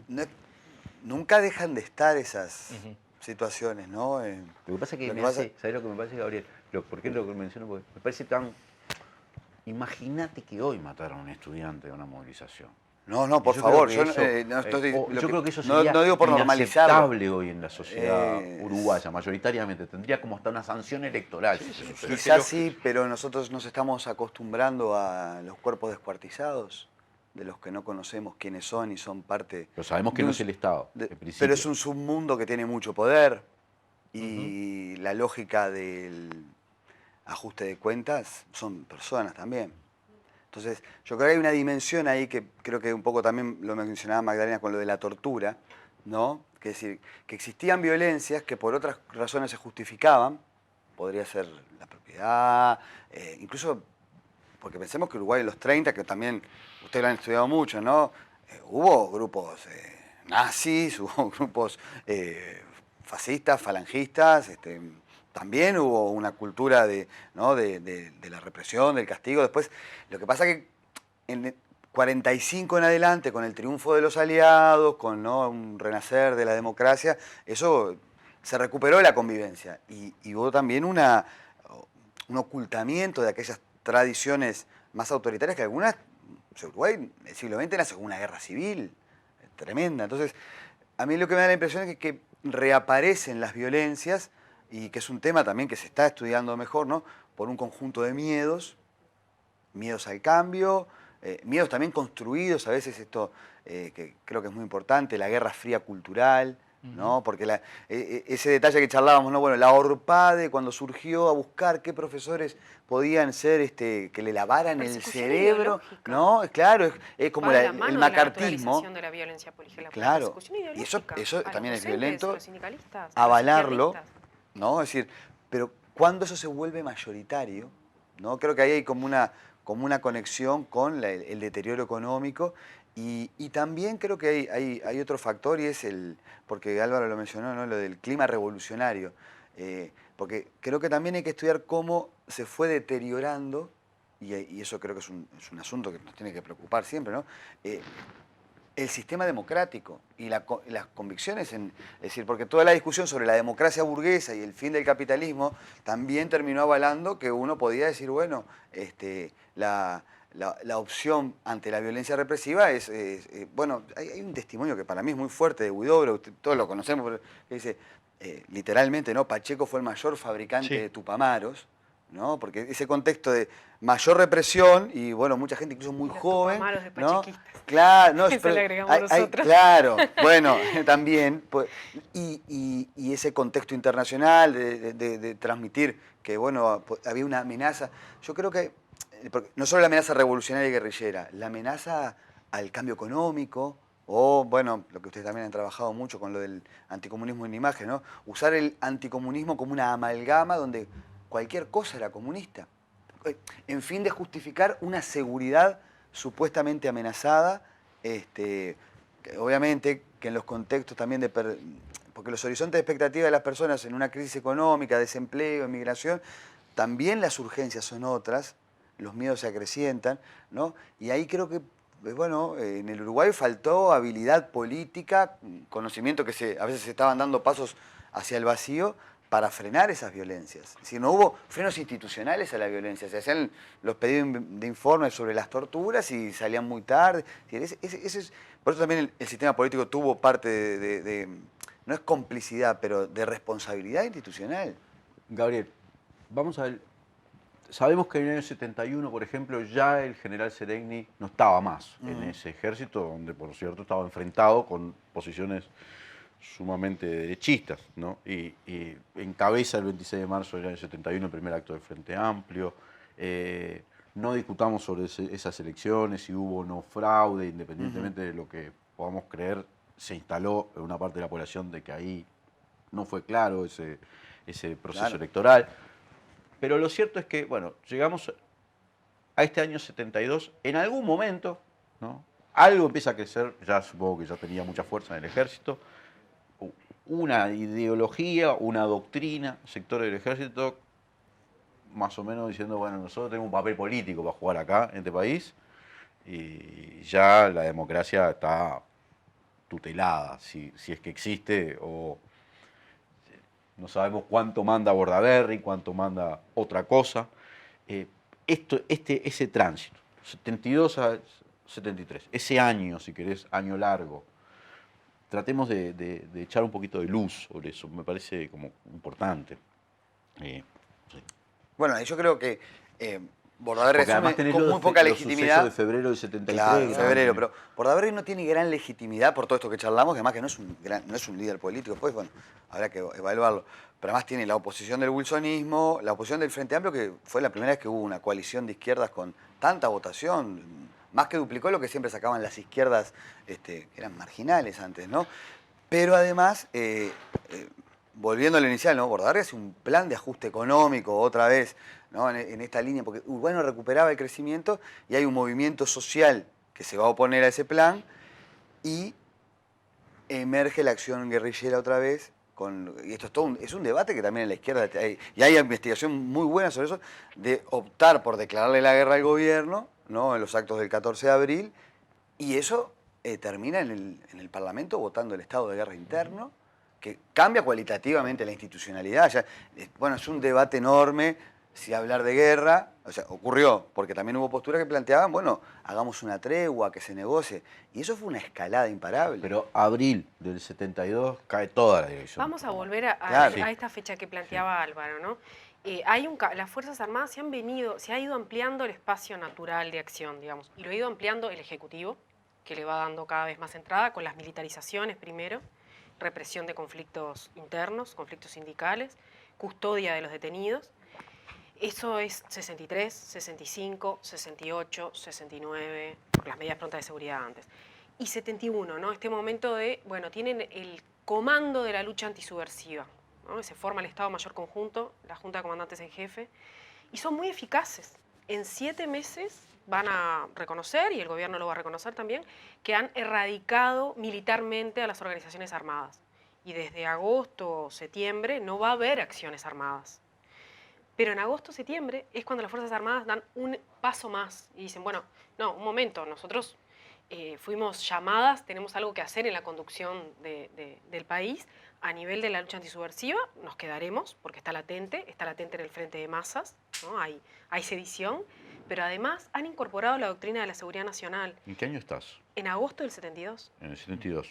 nunca dejan de estar esas situaciones, ¿no? Lo que pasa es que lo que me pasa- hace, ¿sabes lo que me parece, Gabriel? ¿Por qué lo que menciono? Porque me parece tan... Imagínate que hoy mataron a un estudiante de una movilización. No, no, por Yo favor, creo yo que no estoy... yo creo que eso no, sería no digo por normalizarlo. inaceptable hoy en la sociedad Eh, uruguaya, mayoritariamente. Tendría como hasta una sanción electoral. si eso sucede. Quizás sí, pero nosotros nos estamos acostumbrando a los cuerpos descuartizados, de los que no conocemos quiénes son y son parte... Pero sabemos que de no un- es el Estado, de- en principio. pero es un submundo que tiene mucho poder y la lógica del ajuste de cuentas son personas también. Entonces, yo creo que hay una dimensión ahí que creo que un poco también lo mencionaba Magdalena con lo de la tortura, ¿no? Que es decir, que existían violencias que por otras razones se justificaban, podría ser la propiedad, incluso porque pensemos que Uruguay en los 30, que también ustedes lo han estudiado mucho, ¿no? Hubo grupos nazis, hubo grupos fascistas, falangistas, también hubo una cultura ¿no? de la represión, del castigo. Después, lo que pasa que en 45 en adelante, con el triunfo de los aliados, con ¿no? un renacer de la democracia, eso se recuperó la convivencia. Y hubo también un ocultamiento de aquellas tradiciones más autoritarias que algunas, Uruguay, en el siglo XX nace con una guerra civil tremenda. Entonces, a mí lo que me da la impresión es que reaparecen las violencias y que es un tema también que se está estudiando mejor, ¿no? Por un conjunto de miedos al cambio, miedos también construidos, a veces esto que creo que es muy importante, la guerra fría cultural, ¿no? Porque ese detalle que charlábamos, ¿no? Bueno, la ORPADE cuando surgió a buscar qué profesores podían ser, que le lavaran el Persecución cerebro, ideológica. ¿no? Claro, es como Va de la el mano de la macartismo. naturalización de la violencia política, la Claro, persecución y ideológica eso a los también es docentes, violento, a los sindicalistas, a los avalarlo, izquierdistas. ¿no? Es decir, pero cuando eso se vuelve mayoritario, ¿no? Creo que ahí hay como una conexión con el deterioro económico y también creo que hay otro factor y es porque Álvaro lo mencionó, ¿no? Lo del clima revolucionario. Porque creo que también hay que estudiar cómo se fue deteriorando, y eso creo que es un asunto que nos tiene que preocupar siempre, ¿no? El sistema democrático y las convicciones, es decir, porque toda la discusión sobre la democracia burguesa y el fin del capitalismo también terminó avalando que uno podía decir, bueno, la opción ante la violencia represiva es, bueno, hay un testimonio que para mí es muy fuerte de Huidobro, todos lo conocemos, pero que dice, literalmente, ¿no? Pacheco fue el mayor fabricante de tupamaros, ¿no? Porque ese contexto de mayor represión y, bueno, mucha gente incluso muy Los joven, tupamaros de ¿no? pachequistas. Claro, no, Eso pero le agregamos nosotros. claro, bueno, también, pues, y ese contexto internacional de transmitir que, bueno, había una amenaza, yo creo que, porque no solo la amenaza revolucionaria y guerrillera, la amenaza al cambio económico, o, bueno, lo que ustedes también han trabajado mucho con lo del anticomunismo en imagen, ¿no? Usar el anticomunismo como una amalgama donde cualquier cosa era comunista, en fin de justificar una seguridad supuestamente amenazada, que obviamente que en los contextos también porque los horizontes de expectativa de las personas en una crisis económica, desempleo, inmigración, también las urgencias son otras, los miedos se acrecientan, ¿no? Y ahí creo que, bueno, en el Uruguay faltó habilidad política, conocimiento que a veces se estaban dando pasos hacia el vacío para frenar esas violencias. Es decir, no hubo frenos institucionales a la violencia, se hacían los pedidos de informes sobre las torturas y salían muy tarde. Por eso también el sistema político tuvo parte no es complicidad, pero de responsabilidad institucional. Gabriel, vamos a ver. Sabemos que en el año 71, por ejemplo, ya el general Seregni no estaba más en ese ejército, donde, por cierto, estaba enfrentado con posiciones sumamente derechistas, ¿no? Y encabeza el 26 de marzo del año 71 el primer acto del Frente Amplio. No discutamos sobre esas elecciones, si hubo o no fraude, independientemente de lo que podamos creer, se instaló en una parte de la población de que ahí no fue claro ese proceso electoral. Pero lo cierto es que, bueno, llegamos a este año 72, en algún momento, ¿no? Algo empieza a crecer, ya supongo que ya tenía mucha fuerza en el ejército, una ideología, una doctrina, sectores del ejército más o menos diciendo, bueno, nosotros tenemos un papel político para jugar acá, en este país, y ya la democracia está tutelada, si es que existe, o no sabemos cuánto manda Bordaberry, cuánto manda otra cosa. Ese tránsito, 72 a 73, ese año, si querés, año largo, tratemos de echar un poquito de luz sobre eso, me parece como importante. Sí. Bueno, yo creo que Bordaberry Porque además asume tenés con muy poca los legitimidad. sucesos de febrero del 73. Claro, en ¿no? febrero, pero Bordaberry no tiene gran legitimidad por todo esto que charlamos, que además que no es un líder político, pues bueno, habrá que evaluarlo. Pero además tiene la oposición del wilsonismo, la oposición del Frente Amplio, que fue la primera vez que hubo una coalición de izquierdas con tanta votación, más que duplicó lo que siempre sacaban las izquierdas, que eran marginales antes, ¿no? Pero además, volviendo a lo inicial, ¿no? Bordaberry hace un plan de ajuste económico otra vez, ¿no? En esta línea, porque Urbano recuperaba el crecimiento y hay un movimiento social que se va a oponer a ese plan y emerge la acción guerrillera otra vez. Y esto es un debate que también en la izquierda y hay investigación muy buena sobre eso, de optar por declararle la guerra al gobierno, ¿no? En los actos del 14 de abril, y eso termina en el Parlamento votando el estado de guerra interno, que cambia cualitativamente la institucionalidad. Bueno, es un debate enorme si hablar de guerra, o sea, ocurrió, porque también hubo posturas que planteaban, bueno, hagamos una tregua, que se negocie, y eso fue una escalada imparable. Pero abril del 72 cae toda la dirección. Vamos a volver a Claro. esta fecha que planteaba Álvaro, ¿no? Las Fuerzas Armadas se ha ido ampliando el espacio natural de acción, digamos, y lo ha ido ampliando el Ejecutivo, que le va dando cada vez más entrada, con las militarizaciones primero, represión de conflictos internos, conflictos sindicales, custodia de los detenidos. Eso es 63, 65, 68, 69, por las medidas prontas de seguridad antes. Y 71, ¿no? Este momento de, bueno, tienen el comando de la lucha antisubversiva, ¿no? Se forma el Estado Mayor Conjunto, la Junta de Comandantes en Jefe, y son muy eficaces. En 7 meses van a reconocer, y el gobierno lo va a reconocer también, que han erradicado militarmente a las organizaciones armadas. Y desde agosto o septiembre no va a haber acciones armadas. Pero en agosto o septiembre es cuando las Fuerzas Armadas dan un paso más y dicen, bueno, no, un momento, nosotros fuimos llamadas, tenemos algo que hacer en la conducción del país a nivel de la lucha antisubversiva, nos quedaremos porque está latente en el frente de masas, ¿no? Hay sedición, pero además han incorporado la doctrina de la seguridad nacional. ¿En qué año estás? En agosto del 72. En el 72.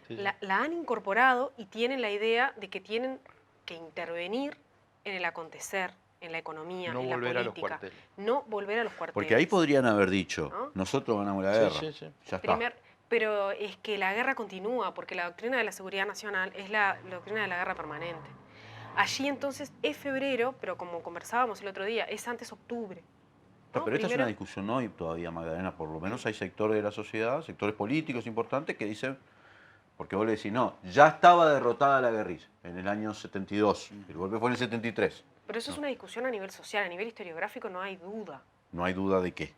Sí. La han incorporado y tienen la idea de que tienen que intervenir en el acontecer, en la economía, No en la volver a los política. cuarteles. No volver a los cuarteles. Porque ahí podrían haber dicho, ¿no? nosotros ganamos la Sí, guerra. sí, sí. Ya está. Pero es que la guerra continúa, porque la doctrina de la seguridad nacional es la doctrina de la guerra permanente. Allí entonces es febrero, pero como conversábamos el otro día, es antes octubre. No, ¿no? pero esta es Primero- una discusión hoy todavía, Magdalena. Por lo menos hay sectores de la sociedad, sectores políticos importantes que dicen, porque vos le decís, no, ya estaba derrotada la guerrilla en el año 72. El golpe fue en el 73. Pero eso es una discusión a nivel social, a nivel historiográfico no hay duda No hay duda de qué.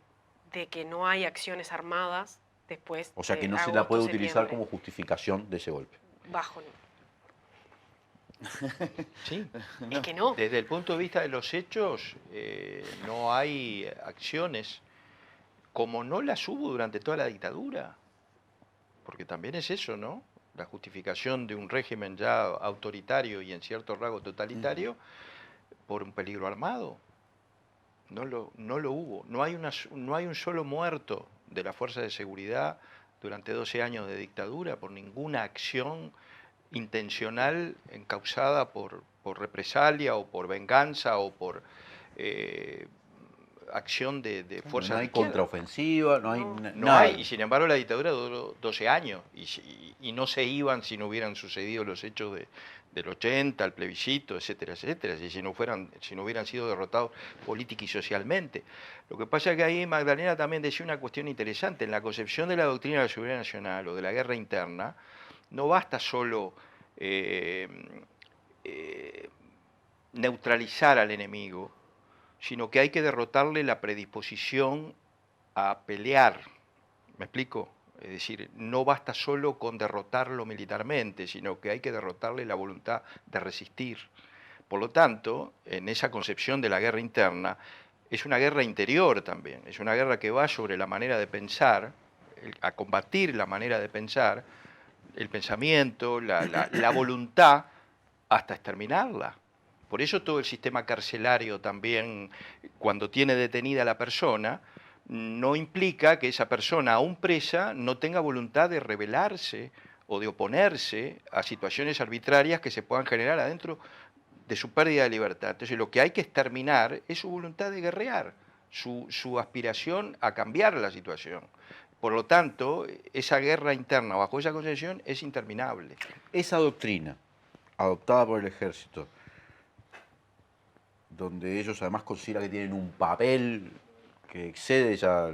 de que no hay acciones armadas después. O sea que de no se la agosto, puede utilizar septiembre. como justificación de ese golpe. Bajo. Sí. Es que no. Desde el punto de vista de los hechos, no hay acciones como no las hubo durante toda la dictadura. Porque también es eso, ¿no? La justificación de un régimen ya autoritario y en cierto rasgo totalitario por un peligro armado. No lo hubo. No hay un solo muerto de las fuerzas de seguridad durante 12 años de dictadura por ninguna acción intencional encausada por represalia o por venganza o por acción de fuerzas No de hay izquierda. contraofensiva, no hay No. No nada. hay, y sin embargo la dictadura duró 12 años y no se iban si no hubieran sucedido los hechos del 80, el plebiscito, etcétera, etcétera, y si no hubieran sido derrotados política y socialmente. Lo que pasa es que ahí Magdalena también decía una cuestión interesante, en la concepción de la doctrina de la seguridad nacional o de la guerra interna, no basta solo neutralizar al enemigo, sino que hay que derrotarle la predisposición a pelear. ¿Me explico? Es decir, no basta solo con derrotarlo militarmente, sino que hay que derrotarle la voluntad de resistir. Por lo tanto, en esa concepción de la guerra interna, es una guerra interior también, es una guerra que va sobre la manera de pensar, a combatir la manera de pensar, el pensamiento, la voluntad, hasta exterminarla. Por eso todo el sistema carcelario también, cuando tiene detenida a la persona, no implica que esa persona, aún presa, no tenga voluntad de rebelarse o de oponerse a situaciones arbitrarias que se puedan generar adentro de su pérdida de libertad. Entonces lo que hay que exterminar es su voluntad de guerrear, su aspiración a cambiar la situación. Por lo tanto, esa guerra interna bajo esa concepción es interminable. Esa doctrina, adoptada por el ejército, donde ellos además consideran que tienen un papel que excede ya,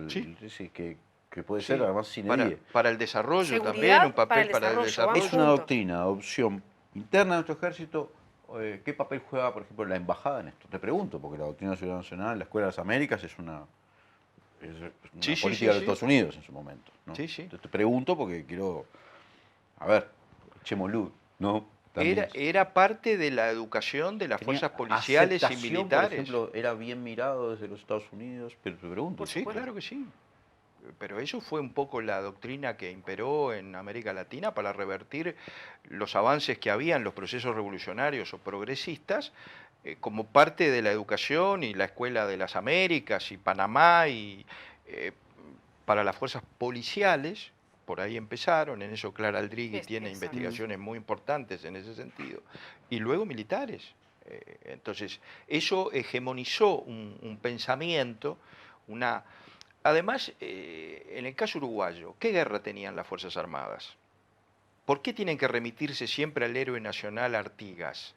que puede ser además sin para el desarrollo Seguridad también, un papel para el desarrollo. Es una doctrina, adopción interna de nuestro ejército. ¿Qué papel juega, por ejemplo, la embajada en esto? Te pregunto, porque la doctrina de seguridad nacional, la Escuela de las Américas, es una política de Estados Unidos en su momento, ¿no? Sí, sí. Entonces te pregunto porque quiero, a ver, echémoslo, ¿no? Era parte de la educación de las fuerzas policiales y militares. Por ejemplo, era bien mirado desde los Estados Unidos, pero te pregunto. Sí, claro que sí. Pero eso fue un poco la doctrina que imperó en América Latina para revertir los avances que había en los procesos revolucionarios o progresistas como parte de la educación y la Escuela de las Américas y Panamá y para las fuerzas policiales. Por ahí empezaron, en eso Clara Aldrigui tiene investigaciones muy importantes en ese sentido. Y luego militares. Entonces, eso hegemonizó un pensamiento, una... Además, en el caso uruguayo, ¿qué guerra tenían las Fuerzas Armadas? ¿Por qué tienen que remitirse siempre al héroe nacional Artigas?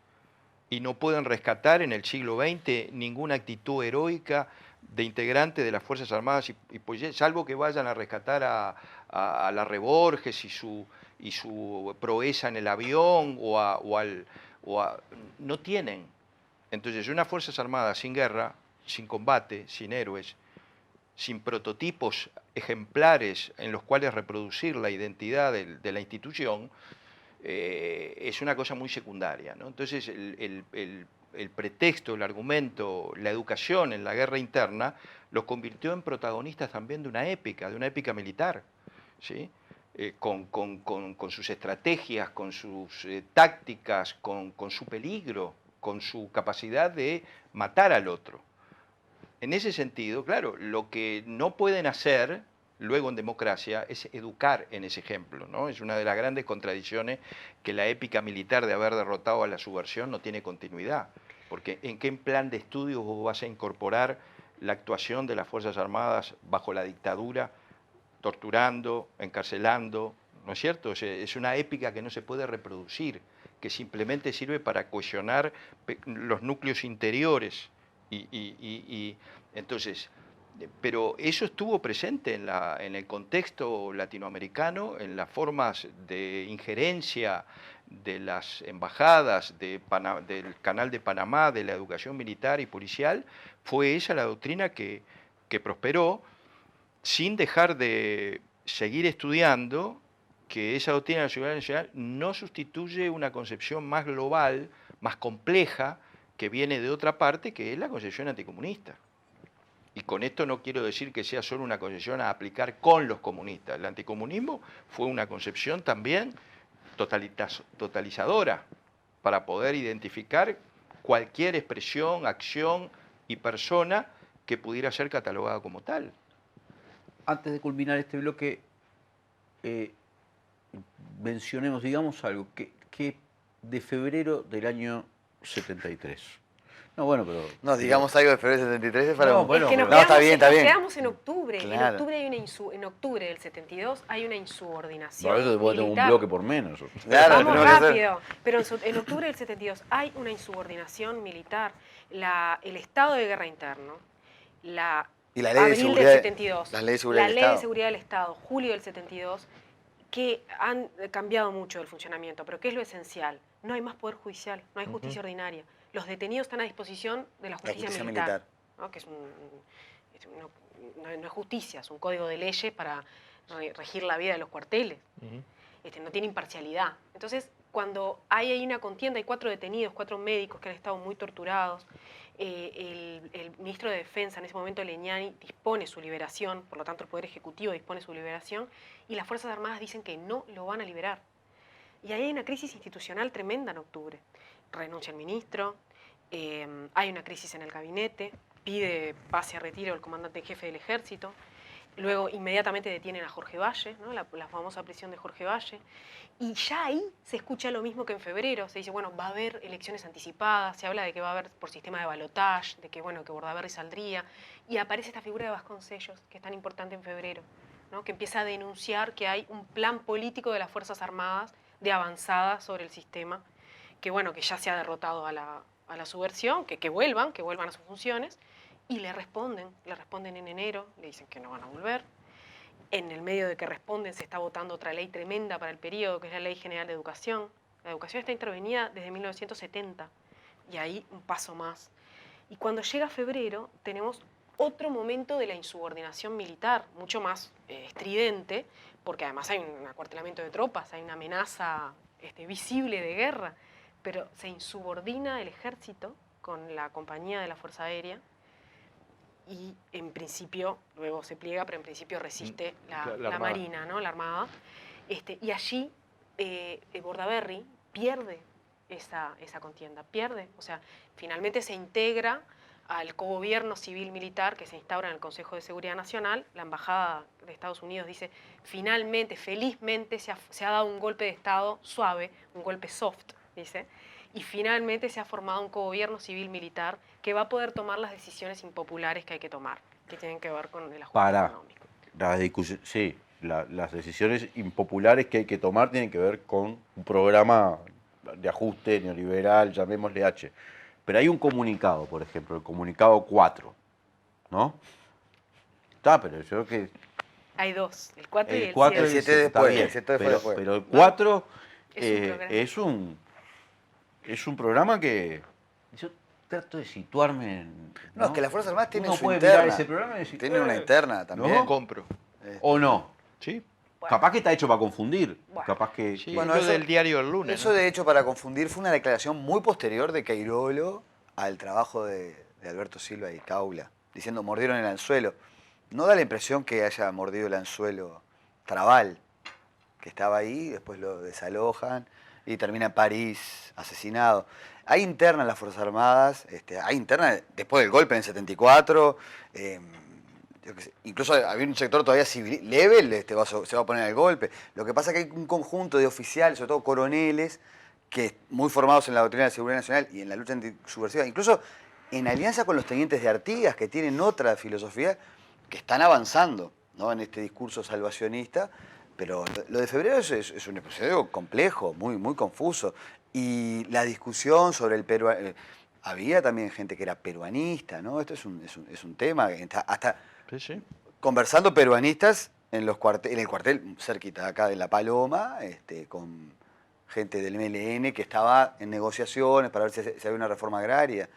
Y no pueden rescatar en el siglo XX ninguna actitud heroica de integrante de las Fuerzas Armadas, y pues, salvo que vayan a rescatar a la Reborges y su proeza en el avión, no tienen. Entonces, unas Fuerzas Armadas sin guerra, sin combate, sin héroes, sin prototipos ejemplares en los cuales reproducir la identidad de la institución, es una cosa muy secundaria, ¿no? Entonces, el pretexto, el argumento, la educación en la guerra interna los convirtió en protagonistas también de una épica militar, ¿sí? Con sus estrategias, con sus tácticas, con su peligro, con su capacidad de matar al otro. En ese sentido, claro, lo que no pueden hacer luego en democracia es educar en ese ejemplo, ¿no? Es una de las grandes contradicciones que la épica militar de haber derrotado a la subversión no tiene continuidad. Porque ¿en qué plan de estudios vos vas a incorporar la actuación de las Fuerzas Armadas bajo la dictadura, torturando, encarcelando? ¿No es cierto? Es una épica que no se puede reproducir, que simplemente sirve para cohesionar los núcleos interiores. Entonces, pero eso estuvo presente en el contexto latinoamericano, en las formas de injerencia de las embajadas, del Canal de Panamá, de la educación militar y policial. Fue esa la doctrina que prosperó, sin dejar de seguir estudiando que esa doctrina de la seguridad nacional no sustituye una concepción más global, más compleja, que viene de otra parte, que es la concepción anticomunista. Y con esto no quiero decir que sea solo una concepción a aplicar con los comunistas. El anticomunismo fue una concepción también totalizadora para poder identificar cualquier expresión, acción y persona que pudiera ser catalogada como tal. Antes de culminar este bloque, mencionemos, digamos algo, que de febrero del año 73. No, bueno, pero... No, digamos algo de febrero del 73 es para... No, bueno, es que está bien, está bien. Nos quedamos en octubre. Claro. En octubre del 72 hay una insubordinación Por eso te puedo tener un bloque por menos. Claro, Vamos tenemos que rápido. Pero en octubre del 72 hay una insubordinación militar. El estado de guerra interno, Y la ley de abril seguridad, del 72, la ley de seguridad la del ley Estado. de seguridad del Estado, julio del 72, que han cambiado mucho el funcionamiento. Pero ¿qué es lo esencial? No hay más poder judicial, no hay justicia ordinaria. Los detenidos están a disposición de la justicia militar. ¿No? Que no es justicia, es un código de leyes para regir la vida de los cuarteles. No tiene imparcialidad. Entonces, cuando hay ahí una contienda, hay 4 detenidos, 4 médicos que han estado muy torturados. El ministro de Defensa, en ese momento Leñani, dispone su liberación, por lo tanto el Poder Ejecutivo dispone su liberación, y las Fuerzas Armadas dicen que no lo van a liberar. Y ahí hay una crisis institucional tremenda en octubre. Renuncia el ministro, hay una crisis en el gabinete, pide pase a retiro el comandante en jefe del ejército, luego inmediatamente detienen a Jorge Valle, ¿no? la famosa prisión de Jorge Valle, y ya ahí se escucha lo mismo que en febrero, se dice, bueno, va a haber elecciones anticipadas, se habla de que va a haber por sistema de balotaje, de que, bueno, que Bordaberry saldría, y aparece esta figura de Vasconcellos, que es tan importante en febrero, ¿no? Que empieza a denunciar que hay un plan político de las Fuerzas Armadas de avanzada sobre el sistema, que, bueno, que ya se ha derrotado a la subversión, que vuelvan a sus funciones, y le responden en enero, le dicen que no van a volver. En el medio de que responden se está votando otra ley tremenda para el periodo, que es la Ley General de Educación. La educación está intervenida desde 1970, y ahí un paso más. Y cuando llega febrero tenemos otro momento de la insubordinación militar, mucho más estridente, porque además hay un acuartelamiento de tropas, hay una amenaza visible de guerra, pero se insubordina el ejército con la compañía de la Fuerza Aérea, y en principio, luego se pliega, pero en principio resiste la Marina, ¿no? La Armada. Y allí Bordaberry pierde esa contienda, o sea, finalmente se integra al cogobierno civil-militar que se instaura en el Consejo de Seguridad Nacional. La Embajada de Estados Unidos dice, finalmente, felizmente, se ha dado un golpe de Estado suave, un golpe soft, dice, y finalmente se ha formado un cogobierno civil-militar que va a poder tomar las decisiones impopulares que hay que tomar, que tienen que ver con el ajuste económico. Las decisiones impopulares que hay que tomar tienen que ver con un programa de ajuste neoliberal, llamémosle H. Pero hay un comunicado, por ejemplo, el comunicado 4, ¿no? Está, pero yo creo que... Hay 2, el 4 y el 4 y el 7 después. Bien, el 7 después. pero el 4 es un programa que... Yo trato de situarme en... No, es que las Fuerzas Armadas tienen Uno su puede interna. mirar ese programa y decir, Tienen una interna también. ¿no? Compro. ¿O no? Sí. Bueno. Capaz que está hecho para confundir. Bueno. Capaz que... Sí, Bueno, lo eso- del diario El Lunes. Eso ¿no? de hecho para confundir fue una declaración muy posterior de Queirolo al trabajo de Alberto Silva y Caula, diciendo mordieron el anzuelo. No da la impresión que haya mordido el anzuelo Trabal, que estaba ahí, después lo desalojan y termina en París asesinado. Hay interna en las Fuerzas Armadas, hay interna después del golpe en el 74, yo qué sé, incluso había un sector todavía civil, leve, se va a poner el golpe. Lo que pasa es que hay un conjunto de oficiales, sobre todo coroneles, que muy formados en la doctrina de seguridad nacional y en la lucha antisubversiva, incluso en alianza con los tenientes de Artigas, que tienen otra filosofía, que están avanzando, ¿no?, en este discurso salvacionista. Pero lo de febrero es un episodio complejo, muy, muy confuso. Y la discusión sobre el peruano... había también gente que era peruanista, ¿no? Esto es un tema, hasta Sí. conversando peruanistas en el cuartel cerquita de acá de La Paloma, con gente del MLN que estaba en negociaciones para ver si había una reforma agraria.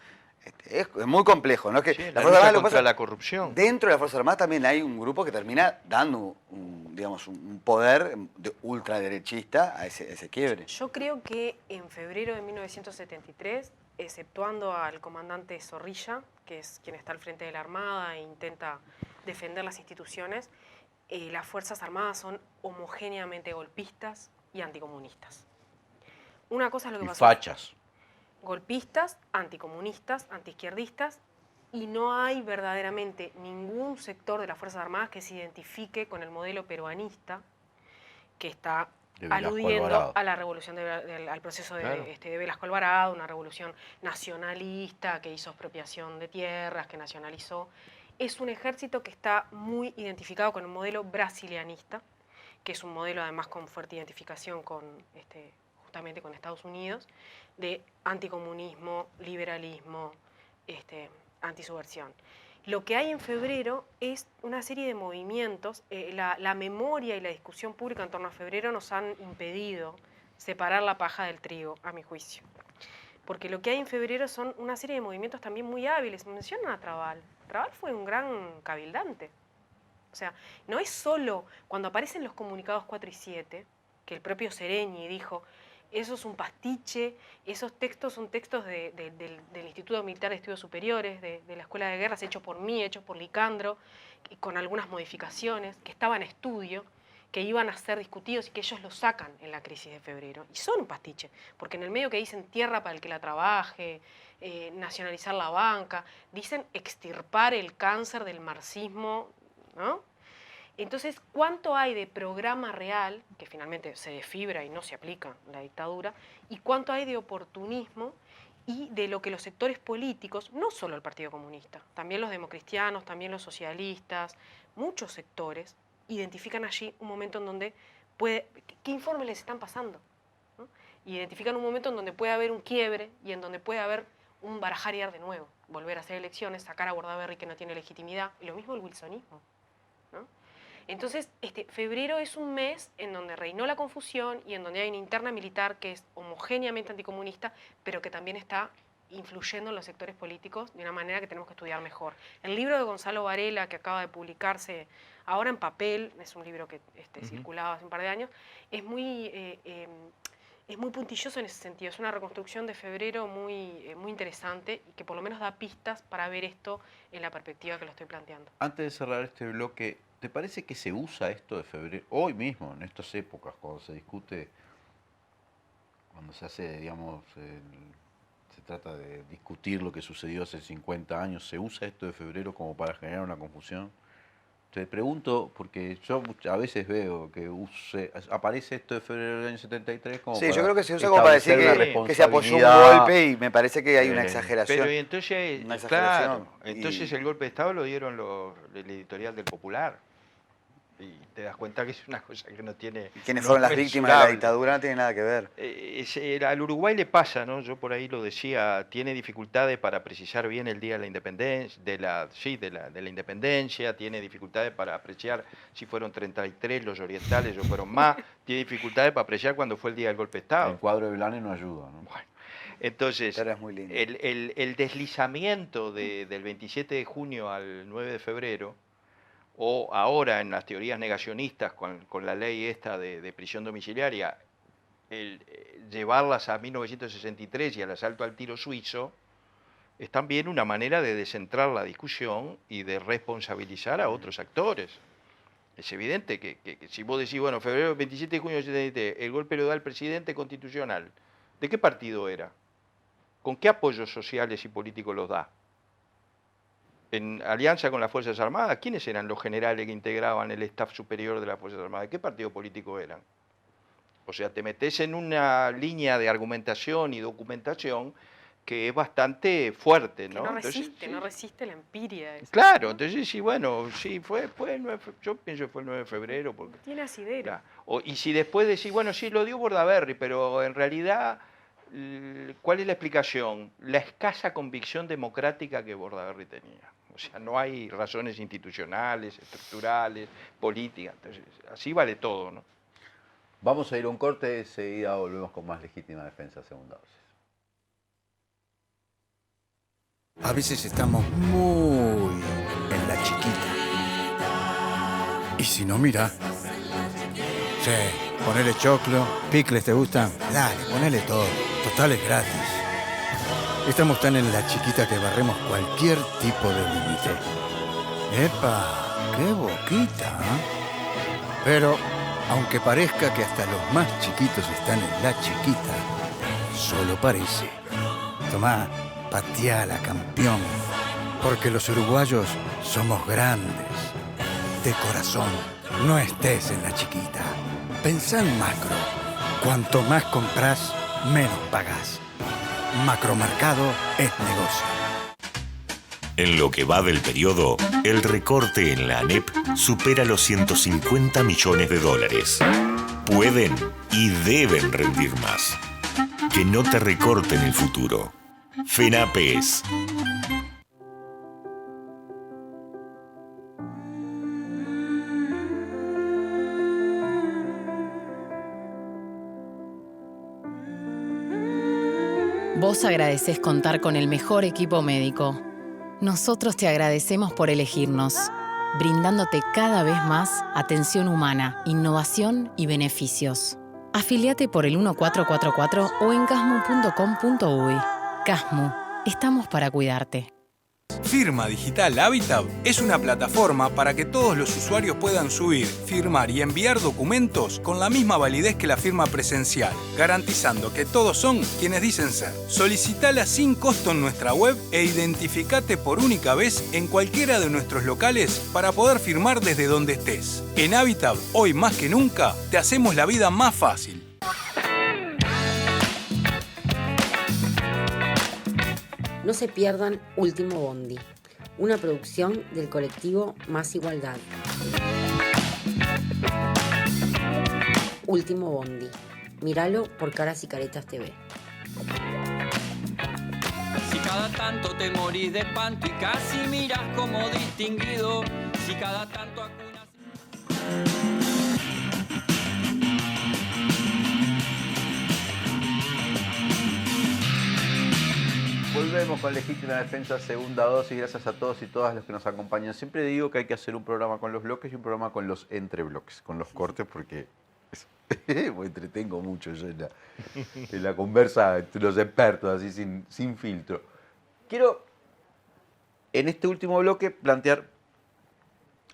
Es muy complejo, ¿no? Es que Sí, la la Fuerza lucha Armada, lo que contra pasa- la corrupción. Dentro de la Fuerza Armada también hay un grupo que termina dando un poder ultraderechista a ese quiebre. Yo creo que en febrero de 1973, exceptuando al comandante Zorrilla, que es quien está al frente de la Armada e intenta defender las instituciones, las Fuerzas Armadas son homogéneamente golpistas y anticomunistas. Una cosa es lo que Y pasó. fachas. Golpistas, anticomunistas, antiizquierdistas, y no hay verdaderamente ningún sector de las Fuerzas Armadas que se identifique con el modelo peruanista que está De Velasco aludiendo Alvarado. a la revolución, al proceso Claro. de Velasco Alvarado, una revolución nacionalista que hizo expropiación de tierras, que nacionalizó. Es un ejército que está muy identificado con el modelo brasilianista, que es un modelo además con fuerte identificación con justamente con Estados Unidos, de anticomunismo, liberalismo, antisubversión. Lo que hay en febrero es una serie de movimientos. La memoria y la discusión pública en torno a febrero nos han impedido separar la paja del trigo, a mi juicio. Porque lo que hay en febrero son una serie de movimientos también muy hábiles. Mencionan a Trabal. Trabal fue un gran cabildante. O sea, no es solo cuando aparecen los comunicados 4 y 7, que el propio Sereñi dijo, eso es un pastiche, esos textos son textos del Instituto Militar de Estudios Superiores, de la Escuela de Guerras, hechos por mí, hechos por Licandro, con algunas modificaciones, que estaban en estudio, que iban a ser discutidos y que ellos los sacan en la crisis de febrero. Y son un pastiche, porque en el medio que dicen tierra para el que la trabaje, nacionalizar la banca, dicen extirpar el cáncer del marxismo, ¿no? Entonces, ¿cuánto hay de programa real, que finalmente se desfibra y no se aplica la dictadura, y cuánto hay de oportunismo y de lo que los sectores políticos, no solo el Partido Comunista, también los democristianos, también los socialistas, muchos sectores, identifican allí un momento en donde ¿qué informes les están pasando? ¿No? Identifican un momento en donde puede haber un quiebre y en donde puede haber un barajar y dar de nuevo, volver a hacer elecciones, sacar a Bordaberry que no tiene legitimidad, y lo mismo el wilsonismo, ¿no? Entonces, febrero es un mes en donde reinó la confusión y en donde hay una interna militar que es homogéneamente anticomunista, pero que también está influyendo en los sectores políticos de una manera que tenemos que estudiar mejor. El libro de Gonzalo Varela, que acaba de publicarse ahora en papel, es un libro que circulaba hace un par de años, es muy puntilloso en ese sentido. Es una reconstrucción de febrero muy interesante y que por lo menos da pistas para ver esto en la perspectiva que lo estoy planteando. Antes de cerrar este bloque, ¿te parece que se usa esto de febrero, hoy mismo, en estas épocas, cuando se discute, cuando se hace, digamos, se trata de discutir lo que sucedió hace 50 años, ¿se usa esto de febrero como para generar una confusión? Te pregunto, porque yo a veces veo que aparece esto de febrero del año 73 como sí, para yo creo que se usa como para decir que se apoyó un golpe y me parece que hay una exageración. Pero entonces, claro, entonces el golpe de Estado lo dieron el editorial del Popular. Y te das cuenta que es una cosa que no tiene... ¿Quiénes fueron las víctimas de la dictadura? No tiene nada que ver. Al Uruguay le pasa, ¿no? Yo por ahí lo decía, tiene dificultades para precisar bien el día de la independencia, de la independencia, tiene dificultades para apreciar si fueron 33 los orientales o fueron más, tiene dificultades para apreciar cuándo fue el día del golpe de Estado. El cuadro de Blanes no ayuda, ¿no? Bueno, entonces, es muy lindo. El deslizamiento del 27 de junio al 9 de febrero, o ahora en las teorías negacionistas con la ley esta de prisión domiciliaria, llevarlas a 1963 y al asalto al tiro suizo, es también una manera de descentrar la discusión y de responsabilizar a otros actores. Es evidente que si vos decís, bueno, febrero 27 de junio del 73, el golpe lo da el presidente constitucional, ¿de qué partido era? ¿Con qué apoyos sociales y políticos los da? En alianza con las Fuerzas Armadas, ¿quiénes eran los generales que integraban el staff superior de las Fuerzas Armadas? ¿De qué partido político eran? O sea, te metes en una línea de argumentación y documentación que es bastante fuerte, ¿no? No resiste la empiria. Claro, entonces sí, bueno, sí, fue el 9, yo pienso que fue el 9 de febrero. Porque, tiene asidero. Y si después decís, bueno, sí, lo dio Bordaberry, pero en realidad, ¿cuál es la explicación? La escasa convicción democrática que Bordaberry tenía. O sea, no hay razones institucionales, estructurales, políticas. Entonces, así vale todo, ¿no? Vamos a ir a un corte, enseguida volvemos con más Legítima Defensa, segunda dosis. A veces estamos muy en la chiquita. Y si no, mira. Sí, ponele choclo, picles, ¿te gustan? Dale, ponele todo. Total es gratis. Estamos tan en la chiquita que barremos cualquier tipo de límite. ¡Epa! ¡Qué boquita! ¿Eh? Pero, aunque parezca que hasta los más chiquitos están en la chiquita, solo parece. Tomá, pateala, campeón. Porque los uruguayos somos grandes. De corazón, no estés en la chiquita. Pensá en macro. Cuanto más comprás, menos pagás. Macromercado es negocio. En lo que va del periodo, el recorte en la ANEP supera los 150 millones de dólares. Pueden y deben rendir más. Que no te recorten el futuro. FENAPES. Vos agradecés contar con el mejor equipo médico. Nosotros te agradecemos por elegirnos, brindándote cada vez más atención humana, innovación y beneficios. Afiliate por el 1444 o en casmu.com.uy. Casmu, estamos para cuidarte. Firma Digital Habitat es una plataforma para que todos los usuarios puedan subir, firmar y enviar documentos con la misma validez que la firma presencial, garantizando que todos son quienes dicen ser. Solicitala sin costo en nuestra web e identificate por única vez en cualquiera de nuestros locales para poder firmar desde donde estés. En Habitat, hoy más que nunca, te hacemos la vida más fácil. No se pierdan Último Bondi, una producción del colectivo Más Igualdad. Último Bondi. Míralo por Caras y Caretas TV. Si cada tanto te morís de espanto y casi miras como distinguido, si cada tanto acunas... Volvemos con Legítima Defensa, segunda dosis. Gracias a todos y todas los que nos acompañan. Siempre digo que hay que hacer un programa con los bloques y un programa con los entrebloques, con los cortes, porque me entretengo mucho yo en la conversa entre los expertos, así sin filtro. Quiero, en este último bloque, plantear...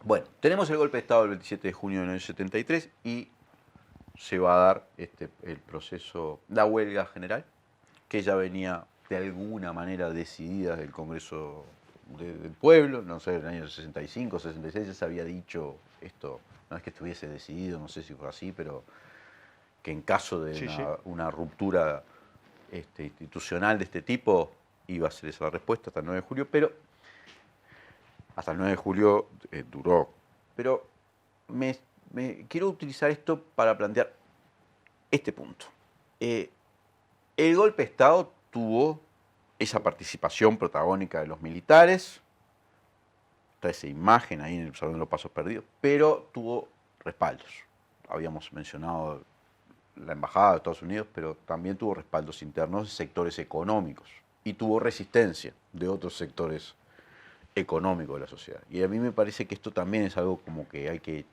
Bueno, tenemos el golpe de Estado el 27 de junio del año 73 y se va a dar el proceso, la huelga general, que ya venía de alguna manera decidida del Congreso del Pueblo, no sé, en el año 65, 66 ya se había dicho esto, no es que estuviese decidido, no sé si fue así, pero que en caso de una ruptura institucional de este tipo iba a ser esa la respuesta hasta el 9 de julio, pero hasta el 9 de julio duró. Pero quiero utilizar esto para plantear este punto. El golpe de Estado tuvo esa participación protagónica de los militares, está esa imagen ahí en el Salón de los Pasos Perdidos, pero tuvo respaldos. Habíamos mencionado la Embajada de Estados Unidos, pero también tuvo respaldos internos de sectores económicos y tuvo resistencia de otros sectores económicos de la sociedad. Y a mí me parece que esto también es algo como que hay que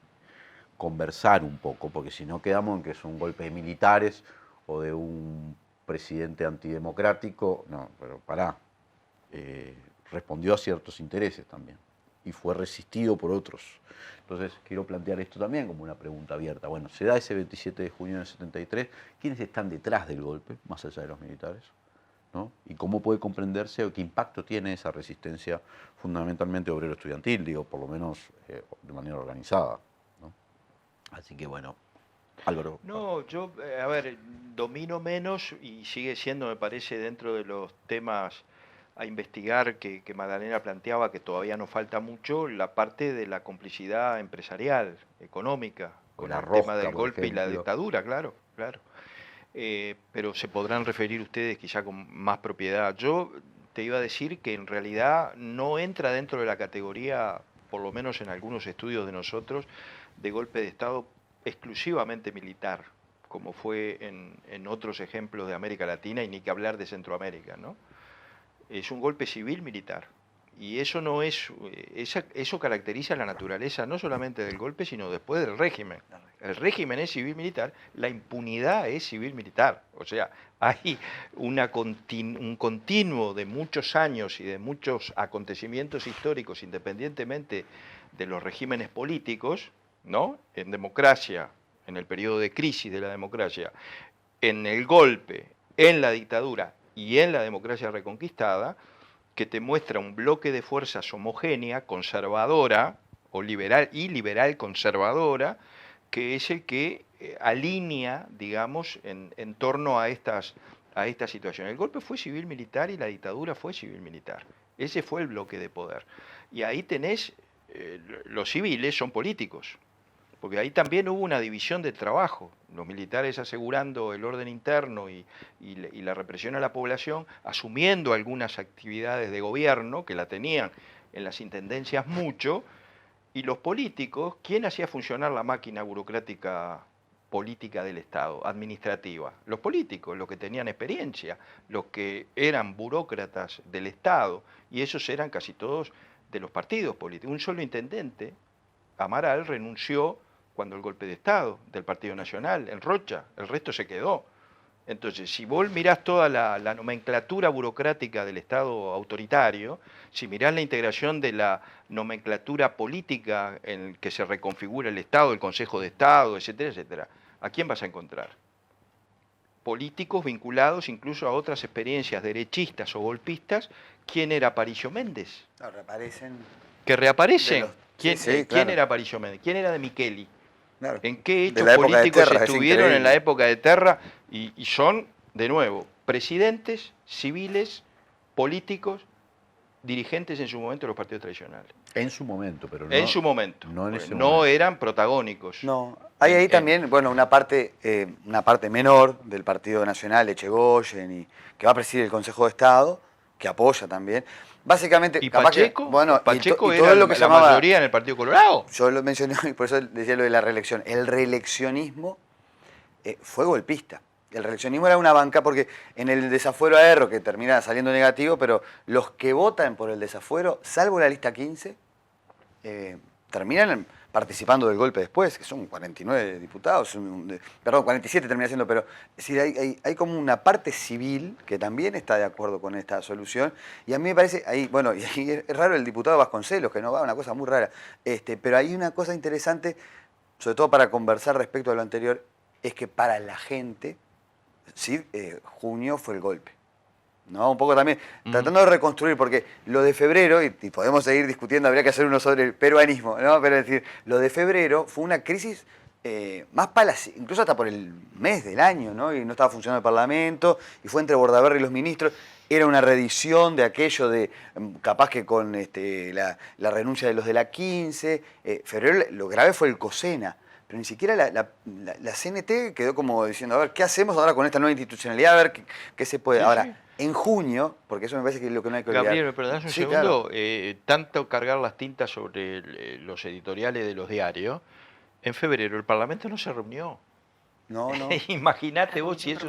conversar un poco, porque si no quedamos en que es un golpe de militares o de un presidente antidemocrático, no, pero pará, respondió a ciertos intereses también y fue resistido por otros. Entonces quiero plantear esto también como una pregunta abierta. Bueno, se da ese 27 de junio del 73, ¿quiénes están detrás del golpe, más allá de los militares? ¿No? ¿Y cómo puede comprenderse o qué impacto tiene esa resistencia fundamentalmente obrero-estudiantil, digo, por lo menos de manera organizada, ¿no? Así que bueno, Álvaro. No, yo, a ver, domino menos y sigue siendo, me parece, dentro de los temas a investigar que Magdalena planteaba, que todavía nos falta mucho, la parte de la complicidad empresarial, económica, con el tema del golpe y la dictadura, claro. Pero se podrán referir ustedes quizá con más propiedad. Yo te iba a decir que en realidad no entra dentro de la categoría, por lo menos en algunos estudios de nosotros, de golpe de Estado exclusivamente militar, como fue en otros ejemplos de América Latina y ni que hablar de Centroamérica, ¿no? Es un golpe civil militar. Y eso no es, eso caracteriza la naturaleza no solamente del golpe, sino después del régimen. El régimen es civil militar, la impunidad es civil militar. O sea, hay un continuo de muchos años y de muchos acontecimientos históricos, independientemente de los regímenes políticos, ¿no? En democracia, en el periodo de crisis de la democracia, en el golpe, en la dictadura y en la democracia reconquistada, que te muestra un bloque de fuerzas homogénea, conservadora, o liberal y liberal conservadora, que es el que alinea, digamos, en torno a esta situación. El golpe fue civil-militar y la dictadura fue civil-militar. Ese fue el bloque de poder. Y ahí tenés, los civiles son políticos, porque ahí también hubo una división de trabajo, los militares asegurando el orden interno y la represión a la población, asumiendo algunas actividades de gobierno que la tenían en las intendencias mucho, y los políticos, ¿quién hacía funcionar la máquina burocrática política del Estado, administrativa? Los políticos, los que tenían experiencia, los que eran burócratas del Estado, y esos eran casi todos de los partidos políticos. Un solo intendente, Amaral, renunció cuando el golpe de Estado del Partido Nacional, en Rocha, el resto se quedó. Entonces, si vos mirás toda la nomenclatura burocrática del Estado autoritario, si mirás la integración de la nomenclatura política en que se reconfigura el Estado, el Consejo de Estado, etcétera, etcétera, ¿a quién vas a encontrar? Políticos vinculados incluso a otras experiencias derechistas o golpistas. ¿Quién era Aparicio Méndez? No, reaparecen. ¿Que reaparecen? Sí, ¿Quién claro. era Aparicio Méndez? ¿Quién era de Micheli? Claro. ¿En qué De hechos la época de políticos Terra, es estuvieron en la increíble. época de Terra? Y son, de nuevo, presidentes, civiles, políticos, dirigentes en su momento de los partidos tradicionales. En su momento, pero no. En su momento. No en ese No momento. eran protagónicos. No, hay ahí En- también, bueno, una parte menor del Partido Nacional, Echegoyen, y que va a presidir el Consejo de Estado, que apoya también. Básicamente, ¿Y capaz Pacheco? que, bueno, Pacheco y todo era lo que la llamaba, mayoría en el Partido Colorado. yo lo mencioné y por eso decía lo de la reelección. El reeleccionismo fue golpista. El reeleccionismo era una banca porque en el desafuero a Erro, que termina saliendo negativo, pero los que votan por el desafuero, salvo la lista 15, terminan participando del golpe después, que son 49 diputados, perdón, 47 termina siendo, pero es decir, hay como una parte civil que también está de acuerdo con esta solución, y a mí me parece, ahí, bueno, y ahí es raro el diputado Vasconcelos, que no va, una cosa muy rara, pero hay una cosa interesante, sobre todo para conversar respecto a lo anterior, es que para la gente, sí, junio fue el golpe. ¿No? Un poco también tratando de reconstruir, porque lo de febrero, y podemos seguir discutiendo, habría que hacer uno sobre el peruanismo, ¿no? Pero es decir, lo de febrero fue una crisis más incluso hasta por el mes del año, ¿no? Y no estaba funcionando el Parlamento, y fue entre Bordaberry y los ministros, era una reedición de aquello de, capaz que con la renuncia de los de la 15, febrero lo grave fue el COSENA, pero ni siquiera la CNT quedó como diciendo, a ver, ¿qué hacemos ahora con esta nueva institucionalidad? A ver, ¿qué se puede? Sí, Ahora, sí. En junio, porque eso me parece que es lo que no hay que olvidar. Gabriel, ¿me perdonás un Sí, segundo? claro. Tanto cargar las tintas sobre los editoriales de los diarios, en febrero el Parlamento no se reunió. No, no. Imagínate vos si eso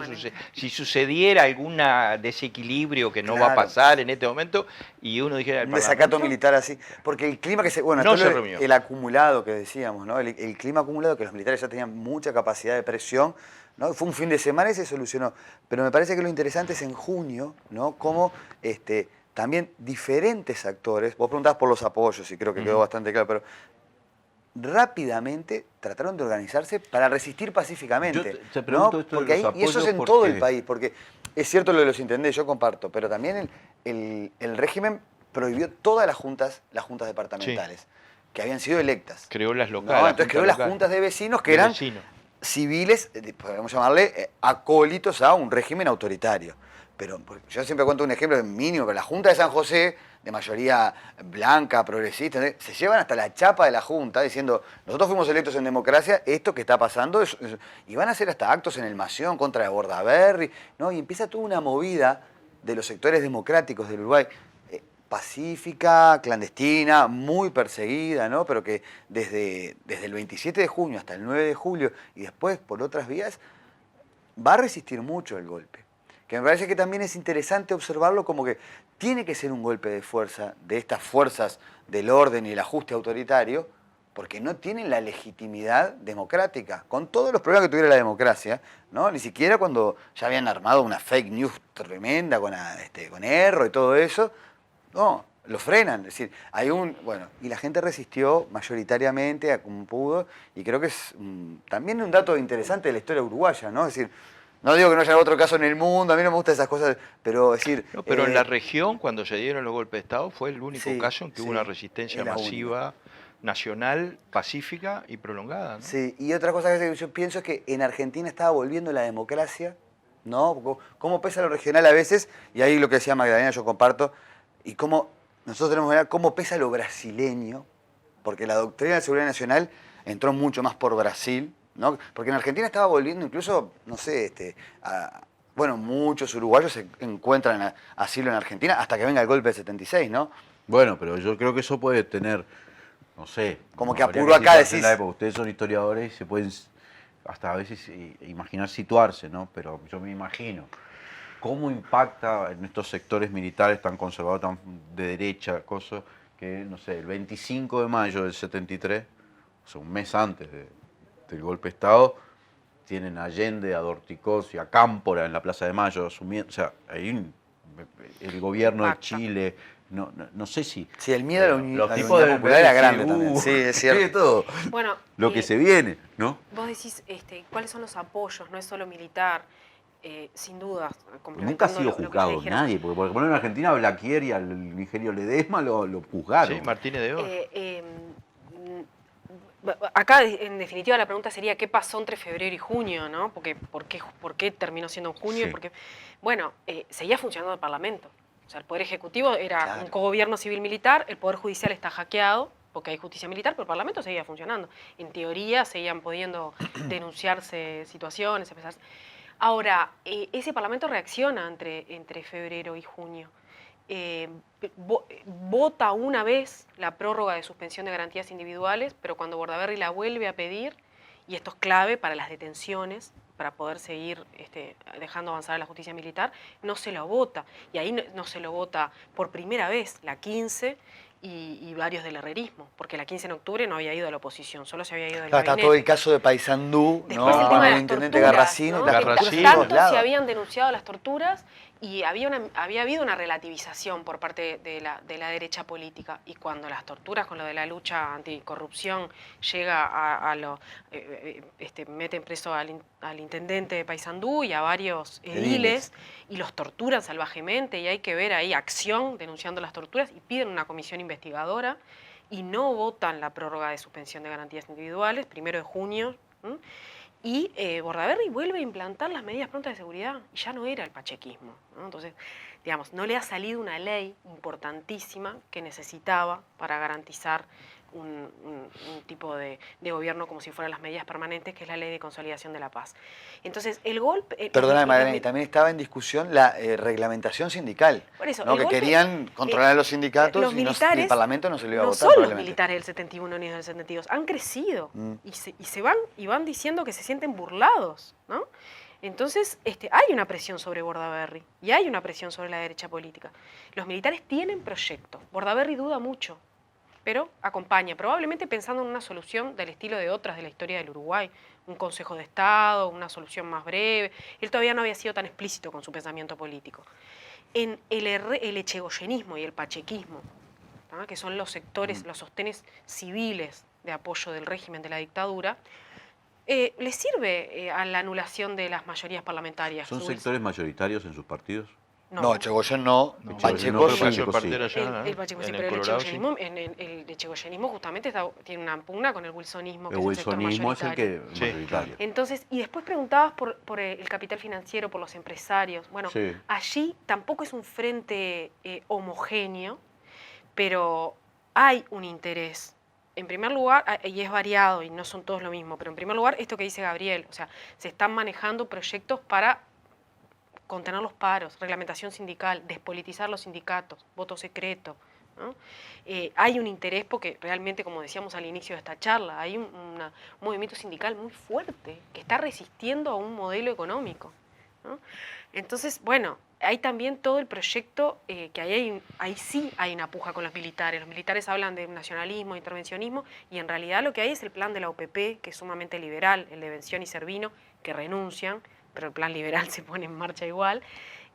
si sucediera algún desequilibrio que no va a Claro. pasar en este momento y uno dijera el Un desacato Parlamento militar así. Porque el clima que se... Bueno, no esto se es reunió. el acumulado que decíamos, ¿no? El clima acumulado, que los militares ya tenían mucha capacidad de presión, ¿no? Fue un fin de semana y se solucionó. Pero me parece que lo interesante es en junio, ¿no? Cómo también diferentes actores, vos preguntabas por los apoyos y creo que quedó bastante claro, pero rápidamente trataron de organizarse para resistir pacíficamente. Yo te pregunto ¿no? esto de Porque los y eso es apoyos en todo porque- el país, porque es cierto lo de los intendentes, yo comparto, pero también el régimen prohibió todas las juntas departamentales, que habían sido electas. creó las ¿no? locales. Entonces creó las juntas de vecinos que eran civiles, podemos llamarle acólitos a un régimen autoritario. Pero yo siempre cuento un ejemplo mínimo, pero la Junta de San José, de mayoría blanca, progresista, se llevan hasta la chapa de la Junta diciendo, nosotros fuimos electos en democracia, esto que está pasando, y van a hacer hasta actos en el Mación contra de Bordaberry, ¿no? Y empieza toda una movida de los sectores democráticos del Uruguay, pacífica, clandestina, muy perseguida, ¿no? Pero que desde el 27 de junio hasta el 9 de julio y después por otras vías, va a resistir mucho el golpe. Que me parece que también es interesante observarlo como que tiene que ser un golpe de fuerza de estas fuerzas del orden y el ajuste autoritario, porque no tienen la legitimidad democrática, con todos los problemas que tuviera la democracia, ¿no? Ni siquiera cuando ya habían armado una fake news tremenda con Erro y todo eso, no, lo frenan. Es decir, y la gente resistió mayoritariamente a como pudo, y creo que es también un dato interesante de la historia uruguaya, ¿no? Es decir, no digo que no haya otro caso en el mundo, a mí no me gustan esas cosas, pero es decir... No, pero en la región, cuando se dieron los golpes de Estado, fue el único Sí, caso en que hubo sí, una resistencia es la masiva, nacional, pacífica y prolongada, ¿no? Sí, y otra cosa que yo pienso es que en Argentina estaba volviendo la democracia, ¿no? Cómo pesa lo regional a veces, y ahí lo que decía Magdalena yo comparto, y cómo nosotros tenemos que ver cómo pesa lo brasileño, porque la doctrina de seguridad nacional entró mucho más por Brasil, ¿no? Porque en Argentina estaba volviendo incluso, no sé, muchos uruguayos se encuentran asilo en Argentina hasta que venga el golpe del 76, ¿no? Bueno, pero yo creo que eso puede tener, no sé... Como que habría apuró acá, situarse en decís. la época. Ustedes son historiadores y se pueden hasta a veces imaginar situarse, ¿no? Pero yo me imagino cómo impacta en estos sectores militares tan conservadores, tan de derecha, cosas que, no sé, el 25 de mayo del 73, o sea, un mes antes del golpe de Estado, tienen a Allende, a Dorticós y a Cámpora en la Plaza de Mayo asumiendo. O sea, el gobierno de Chile, no sé si... Sí, el miedo a los la tipos Unidad de Popular era grande también. Sí, es cierto. de todo. Bueno, Lo que se viene, ¿no? Vos decís, cuáles son los apoyos, no es solo militar, sin duda. Nunca ha sido lo que ya juzgado dijeron. nadie, porque por ejemplo en Argentina a Blaquier y al Ingenio Ledesma lo juzgaron. Sí, Martínez de Oz. Acá, en definitiva, la pregunta sería qué pasó entre febrero y junio, ¿no? Porque, ¿por qué terminó siendo en junio? Sí. Porque, bueno, seguía funcionando el Parlamento. O sea, el Poder Ejecutivo era un cogobierno civil-militar, el Poder Judicial está hackeado, porque hay justicia militar, pero el Parlamento seguía funcionando. En teoría, seguían pudiendo denunciarse situaciones, empezarse. Ahora, ese Parlamento reacciona entre febrero y junio. Vota una vez la prórroga de suspensión de garantías individuales, pero cuando Bordaberry la vuelve a pedir, y esto es clave para las detenciones, para poder seguir dejando avanzar a la justicia militar, no se lo vota. Y ahí no se lo vota por primera vez la 15 y varios del herrerismo, porque la 15 en octubre no había ido a la oposición, solo se había ido del Claro, está gabinete. todo el caso de Paysandú, Después el ¿no? tema Con de el las intendente torturas, Garracino, ¿no? Garracino, Que por todos tanto lados. se habían denunciado las torturas y había habido una relativización por parte de la derecha política. Y cuando las torturas con lo de la lucha anticorrupción llega meten preso al intendente de Paysandú y a varios ediles y los torturan salvajemente, y hay que ver ahí acción denunciando las torturas y piden una comisión investigadora y no votan la prórroga de suspensión de garantías individuales, 1 de junio, ¿m? Y Bordaberry vuelve a implantar las medidas prontas de seguridad, y ya no era el pachequismo, ¿no? Entonces, digamos, no le ha salido una ley importantísima que necesitaba para garantizar un tipo de gobierno como si fueran las medidas permanentes, que es la Ley de Consolidación de la Paz. Entonces, el golpe... Perdóname, Magdalena, y también estaba en discusión la reglamentación sindical, Por eso, ¿no? el Que golpe, querían controlar a los sindicatos los y militares, el Parlamento no se lo iba a no votar son los probablemente. militares del 71 ni del 72, han crecido y se van diciendo que se sienten burlados, ¿no? Entonces, hay una presión sobre Bordaberry y hay una presión sobre la derecha política. Los militares tienen proyectos. Bordaberry duda mucho, pero acompaña, probablemente pensando en una solución del estilo de otras de la historia del Uruguay, un Consejo de Estado, una solución más breve. Él todavía no había sido tan explícito con su pensamiento político. En el echegoyenismo y el pachequismo, ¿no? Que son los sectores, los sostenes civiles de apoyo del régimen de la dictadura, le sirve a la anulación de las mayorías parlamentarias. ¿Son sectores mayoritarios en sus partidos? No, Echegoyen no, Pacheco pero sí. Pacheco sí. El Pacheco sí, pero el echegoyenismo justamente tiene una pugna con el wilsonismo, que El es el sector wilsonismo es el que mayoritario. mayoritario. Entonces, y después preguntabas por el capital financiero, por los empresarios. Bueno, Sí. allí tampoco es un frente homogéneo, pero hay un interés. En primer lugar, y es variado y no son todos lo mismo, pero en primer lugar, esto que dice Gabriel, o sea, se están manejando proyectos para contener los paros, reglamentación sindical, despolitizar los sindicatos, voto secreto, ¿no? Hay un interés porque realmente, como decíamos al inicio de esta charla, hay un movimiento sindical muy fuerte que está resistiendo a un modelo económico, ¿no? Entonces, bueno, hay también todo el proyecto que ahí sí hay una puja con los militares. Los militares hablan de nacionalismo, intervencionismo, y en realidad lo que hay es el plan de la OPP, que es sumamente liberal, el de Bención y Servino, que renuncian, pero el plan liberal se pone en marcha igual.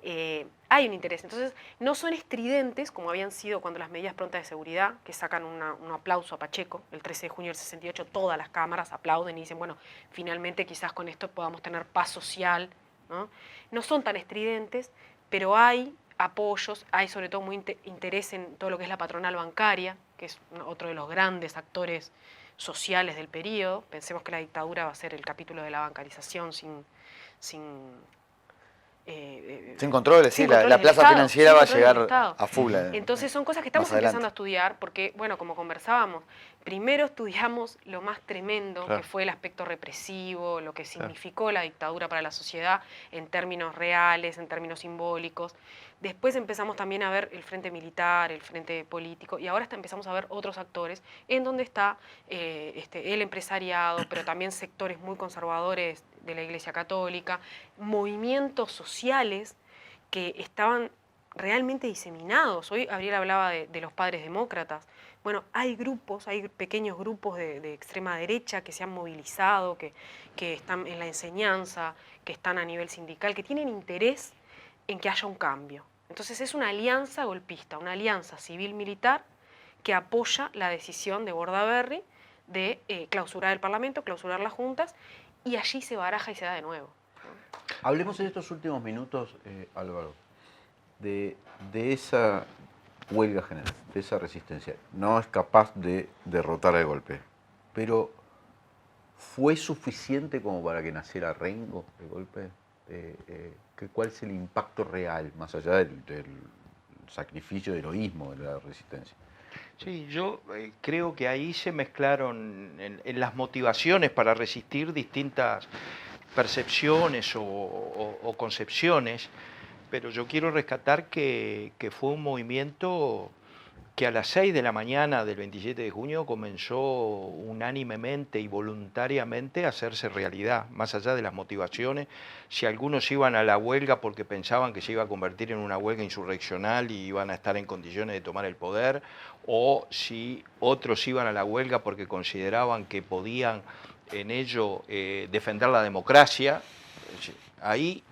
Hay un interés. Entonces, no son estridentes como habían sido cuando las medidas prontas de seguridad, que sacan un aplauso a Pacheco, el 13 de junio del 68, todas las cámaras aplauden y dicen, bueno, finalmente quizás con esto podamos tener paz social, ¿no? No son tan estridentes, pero hay apoyos, hay sobre todo muy interés en todo lo que es la patronal bancaria, que es otro de los grandes actores sociales del periodo. Pensemos que la dictadura va a ser el capítulo de la bancarización sin controles, sí, la plaza financiera va a llegar a full. Entonces son cosas que estamos empezando a estudiar porque, bueno, como conversábamos, primero estudiamos lo más tremendo, que fue el aspecto represivo, lo que significó la dictadura para la sociedad en términos reales, en términos simbólicos. Después empezamos también a ver el frente militar, el frente político, y ahora empezamos a ver otros actores en donde está el empresariado, pero también sectores muy conservadores de la Iglesia Católica, movimientos sociales que estaban realmente diseminados. Hoy Gabriel hablaba de los padres demócratas. Bueno, hay grupos, hay pequeños grupos de extrema derecha que se han movilizado, que están en la enseñanza, que están a nivel sindical, que tienen interés en que haya un cambio. Entonces es una alianza golpista, una alianza civil-militar que apoya la decisión de Bordaberry de clausurar el Parlamento, clausurar las juntas, y allí se baraja y se da de nuevo. Hablemos en estos últimos minutos, Álvaro, de esa huelga general, de esa resistencia. No es capaz de derrotar el golpe, pero ¿fue suficiente como para que naciera Rengo el golpe? ¿Cuál es el impacto real, más allá del sacrificio, del heroísmo de la resistencia? Sí, yo creo que ahí se mezclaron en las motivaciones para resistir distintas percepciones o concepciones, pero yo quiero rescatar que fue un movimiento que a las 6 de la mañana del 27 de junio comenzó unánimemente y voluntariamente a hacerse realidad, más allá de las motivaciones. Si algunos iban a la huelga porque pensaban que se iba a convertir en una huelga insurreccional y iban a estar en condiciones de tomar el poder, o si otros iban a la huelga porque consideraban que podían en ello defender la democracia, ahí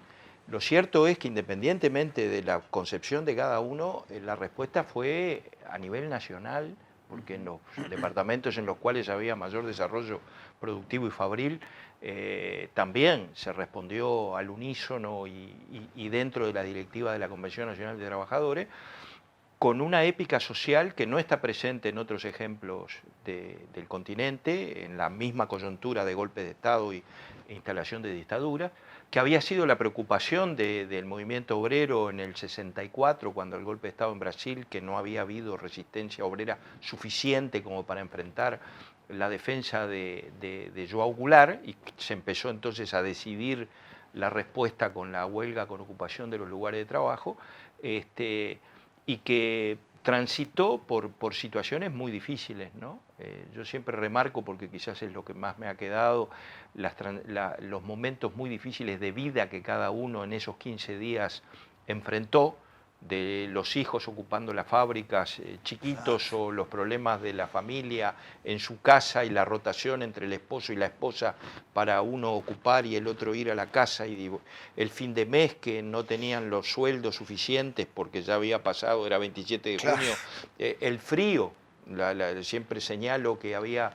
lo cierto es que independientemente de la concepción de cada uno, la respuesta fue a nivel nacional, porque en los departamentos en los cuales había mayor desarrollo productivo y fabril, también se respondió al unísono y dentro de la directiva de la Convención Nacional de Trabajadores, con una épica social que no está presente en otros ejemplos del continente, en la misma coyuntura de golpe de Estado e instalación de dictadura, que había sido la preocupación del movimiento obrero en el 64, cuando el golpe de Estado en Brasil, que no había habido resistencia obrera suficiente como para enfrentar la defensa de João Goulart, y se empezó entonces a decidir la respuesta con la huelga, con ocupación de los lugares de trabajo, y que transitó por situaciones muy difíciles, ¿no? Yo siempre remarco, porque quizás es lo que más me ha quedado, los momentos muy difíciles de vida que cada uno en esos 15 días enfrentó, de los hijos ocupando las fábricas chiquitos o los problemas de la familia en su casa y la rotación entre el esposo y la esposa para uno ocupar y el otro ir a la casa, y el fin de mes que no tenían los sueldos suficientes porque ya había pasado, era 27 de junio, el frío, siempre señalo que había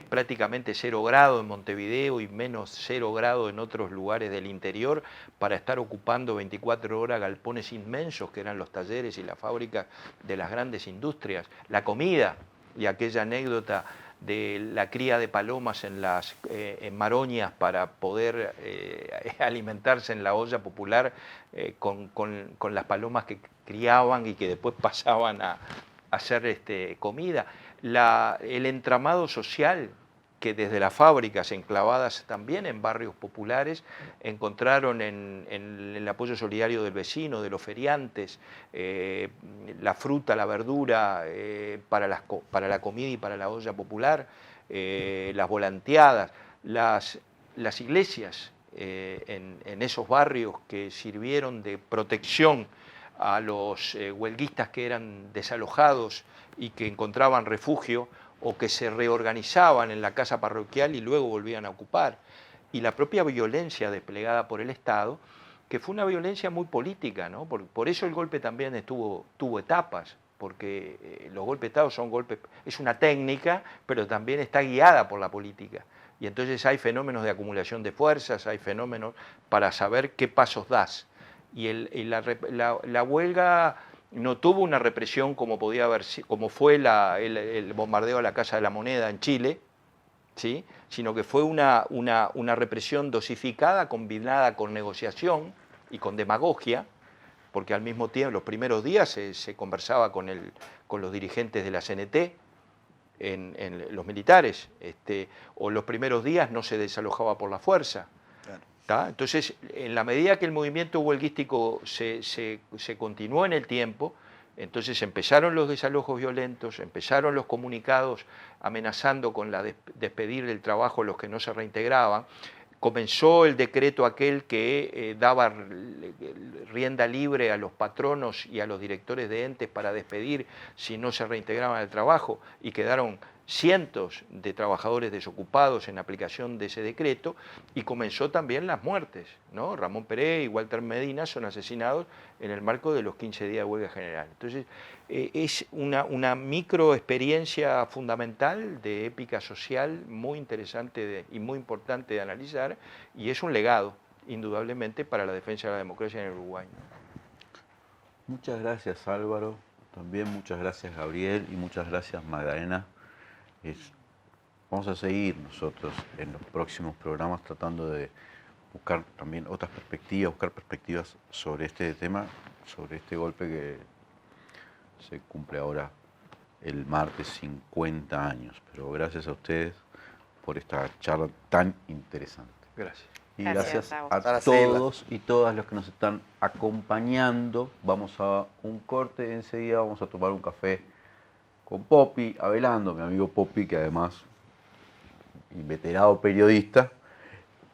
prácticamente 0 grado en Montevideo y menos 0 grado en otros lugares del interior, para estar ocupando 24 horas galpones inmensos que eran los talleres y las fábricas de las grandes industrias. La comida, y aquella anécdota de la cría de palomas en Maroñas para poder alimentarse en la olla popular con las palomas que criaban y que después pasaban a hacer comida. El entramado social que desde las fábricas enclavadas también en barrios populares encontraron en el apoyo solidario del vecino, de los feriantes, la fruta, la verdura para la comida y para la olla popular, las volanteadas, las iglesias en esos barrios que sirvieron de protección a los huelguistas que eran desalojados y que encontraban refugio o que se reorganizaban en la casa parroquial y luego volvían a ocupar. Y la propia violencia desplegada por el Estado, que fue una violencia muy política, ¿no? Por eso el golpe también tuvo etapas, porque los golpes de Estado son golpes, es una técnica, pero también está guiada por la política. Y entonces hay fenómenos de acumulación de fuerzas, hay fenómenos para saber qué pasos das. Y la huelga no tuvo una represión como podía haber, como fue el bombardeo a la Casa de la Moneda en Chile, ¿sí? Sino que fue una represión dosificada, combinada con negociación y con demagogia, porque al mismo tiempo, los primeros días se conversaba con los dirigentes de la CNT, los militares, o los primeros días no se desalojaba por la fuerza. Entonces, en la medida que el movimiento huelguístico se continuó en el tiempo, entonces empezaron los desalojos violentos, empezaron los comunicados amenazando con despedir del trabajo a los que no se reintegraban, comenzó el decreto aquel que daba rienda libre a los patronos y a los directores de entes para despedir si no se reintegraban al trabajo, y quedaron cientos de trabajadores desocupados en aplicación de ese decreto, y comenzó también las muertes, ¿no? Ramón Pérez y Walter Medina son asesinados en el marco de los 15 días de huelga general. Entonces, es una micro experiencia fundamental de épica social muy interesante y muy importante de analizar, y es un legado, indudablemente, para la defensa de la democracia en el Uruguay. Muchas gracias, Álvaro. También muchas gracias, Gabriel, y muchas gracias, Magdalena. Vamos a seguir nosotros en los próximos programas tratando de buscar también otras perspectivas, buscar perspectivas sobre este tema, sobre este golpe que se cumple ahora el martes 50 años. Pero gracias a ustedes por esta charla tan interesante. Gracias. Y gracias a vos. a todos y todas los que nos están acompañando. Vamos a un corte, enseguida vamos a tomar un café con Poppy Avelando, mi amigo Poppy, que además inveterado periodista,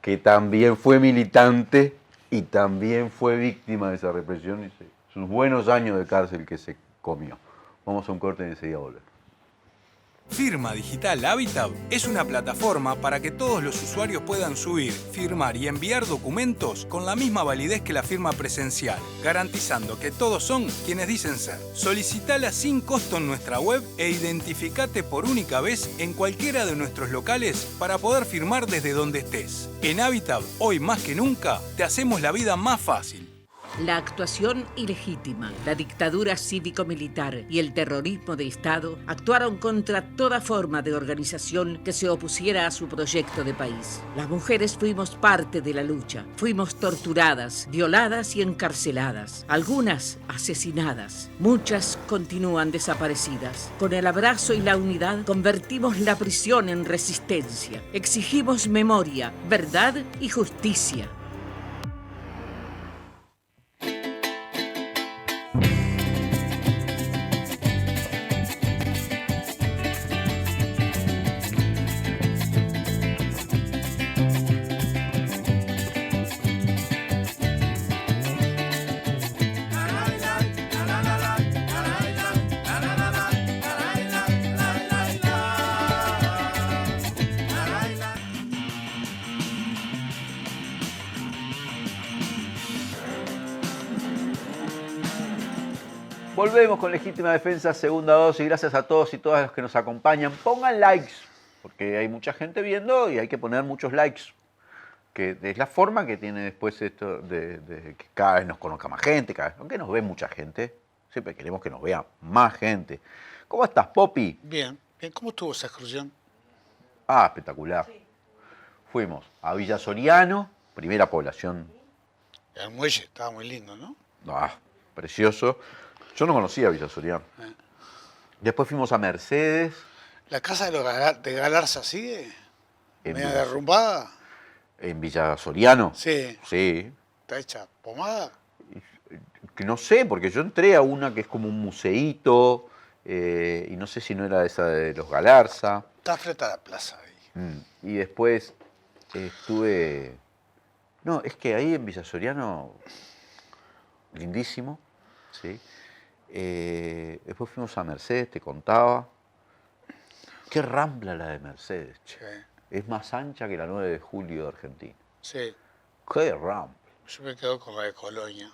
que también fue militante y también fue víctima de esa represión y sus buenos años de cárcel que se comió. Vamos a un corte y enseguida volvemos. Firma Digital Habitat es una plataforma para que todos los usuarios puedan subir, firmar y enviar documentos con la misma validez que la firma presencial, garantizando que todos son quienes dicen ser. Solicitala sin costo en nuestra web e identificate por única vez en cualquiera de nuestros locales para poder firmar desde donde estés. En Habitat, hoy más que nunca, te hacemos la vida más fácil. La actuación ilegítima, la dictadura cívico-militar y el terrorismo de Estado actuaron contra toda forma de organización que se opusiera a su proyecto de país. Las mujeres fuimos parte de la lucha, fuimos torturadas, violadas y encarceladas, algunas asesinadas, muchas continúan desaparecidas. Con el abrazo y la unidad convertimos la prisión en resistencia, exigimos memoria, verdad y justicia. Volvemos con Legítima Defensa, segunda dosis. Gracias a todos y todas los que nos acompañan. Pongan likes, porque hay mucha gente viendo y hay que poner muchos likes. Que es la forma que tiene después esto de que cada vez nos conozca más gente, aunque nos ve mucha gente. Siempre queremos que nos vea más gente. ¿Cómo estás, Poppy? Bien, bien. ¿Cómo estuvo esa excursión? Ah, espectacular. Sí. Fuimos a Villa Soriano, primera población. El muelle estaba muy lindo, ¿no? Ah, precioso. Yo no conocía Villa Soriano. Después fuimos a Mercedes. ¿La casa de Galarza sigue? ¿Media derrumbada? ¿En Villa Soriano? Sí. Sí. ¿Está hecha pomada? Que no sé, porque yo entré a una que es como un museíto, y no sé si no era esa de los Galarza. Está frente a la plaza ahí. Y después estuve... No, es que ahí en Villa Soriano, lindísimo, ¿sí? Después fuimos a Mercedes, te contaba. Qué rambla la de Mercedes, che. Sí. Es más ancha que la 9 de julio de Argentina. Sí. Qué rambla. Yo me quedo con la de Colonia.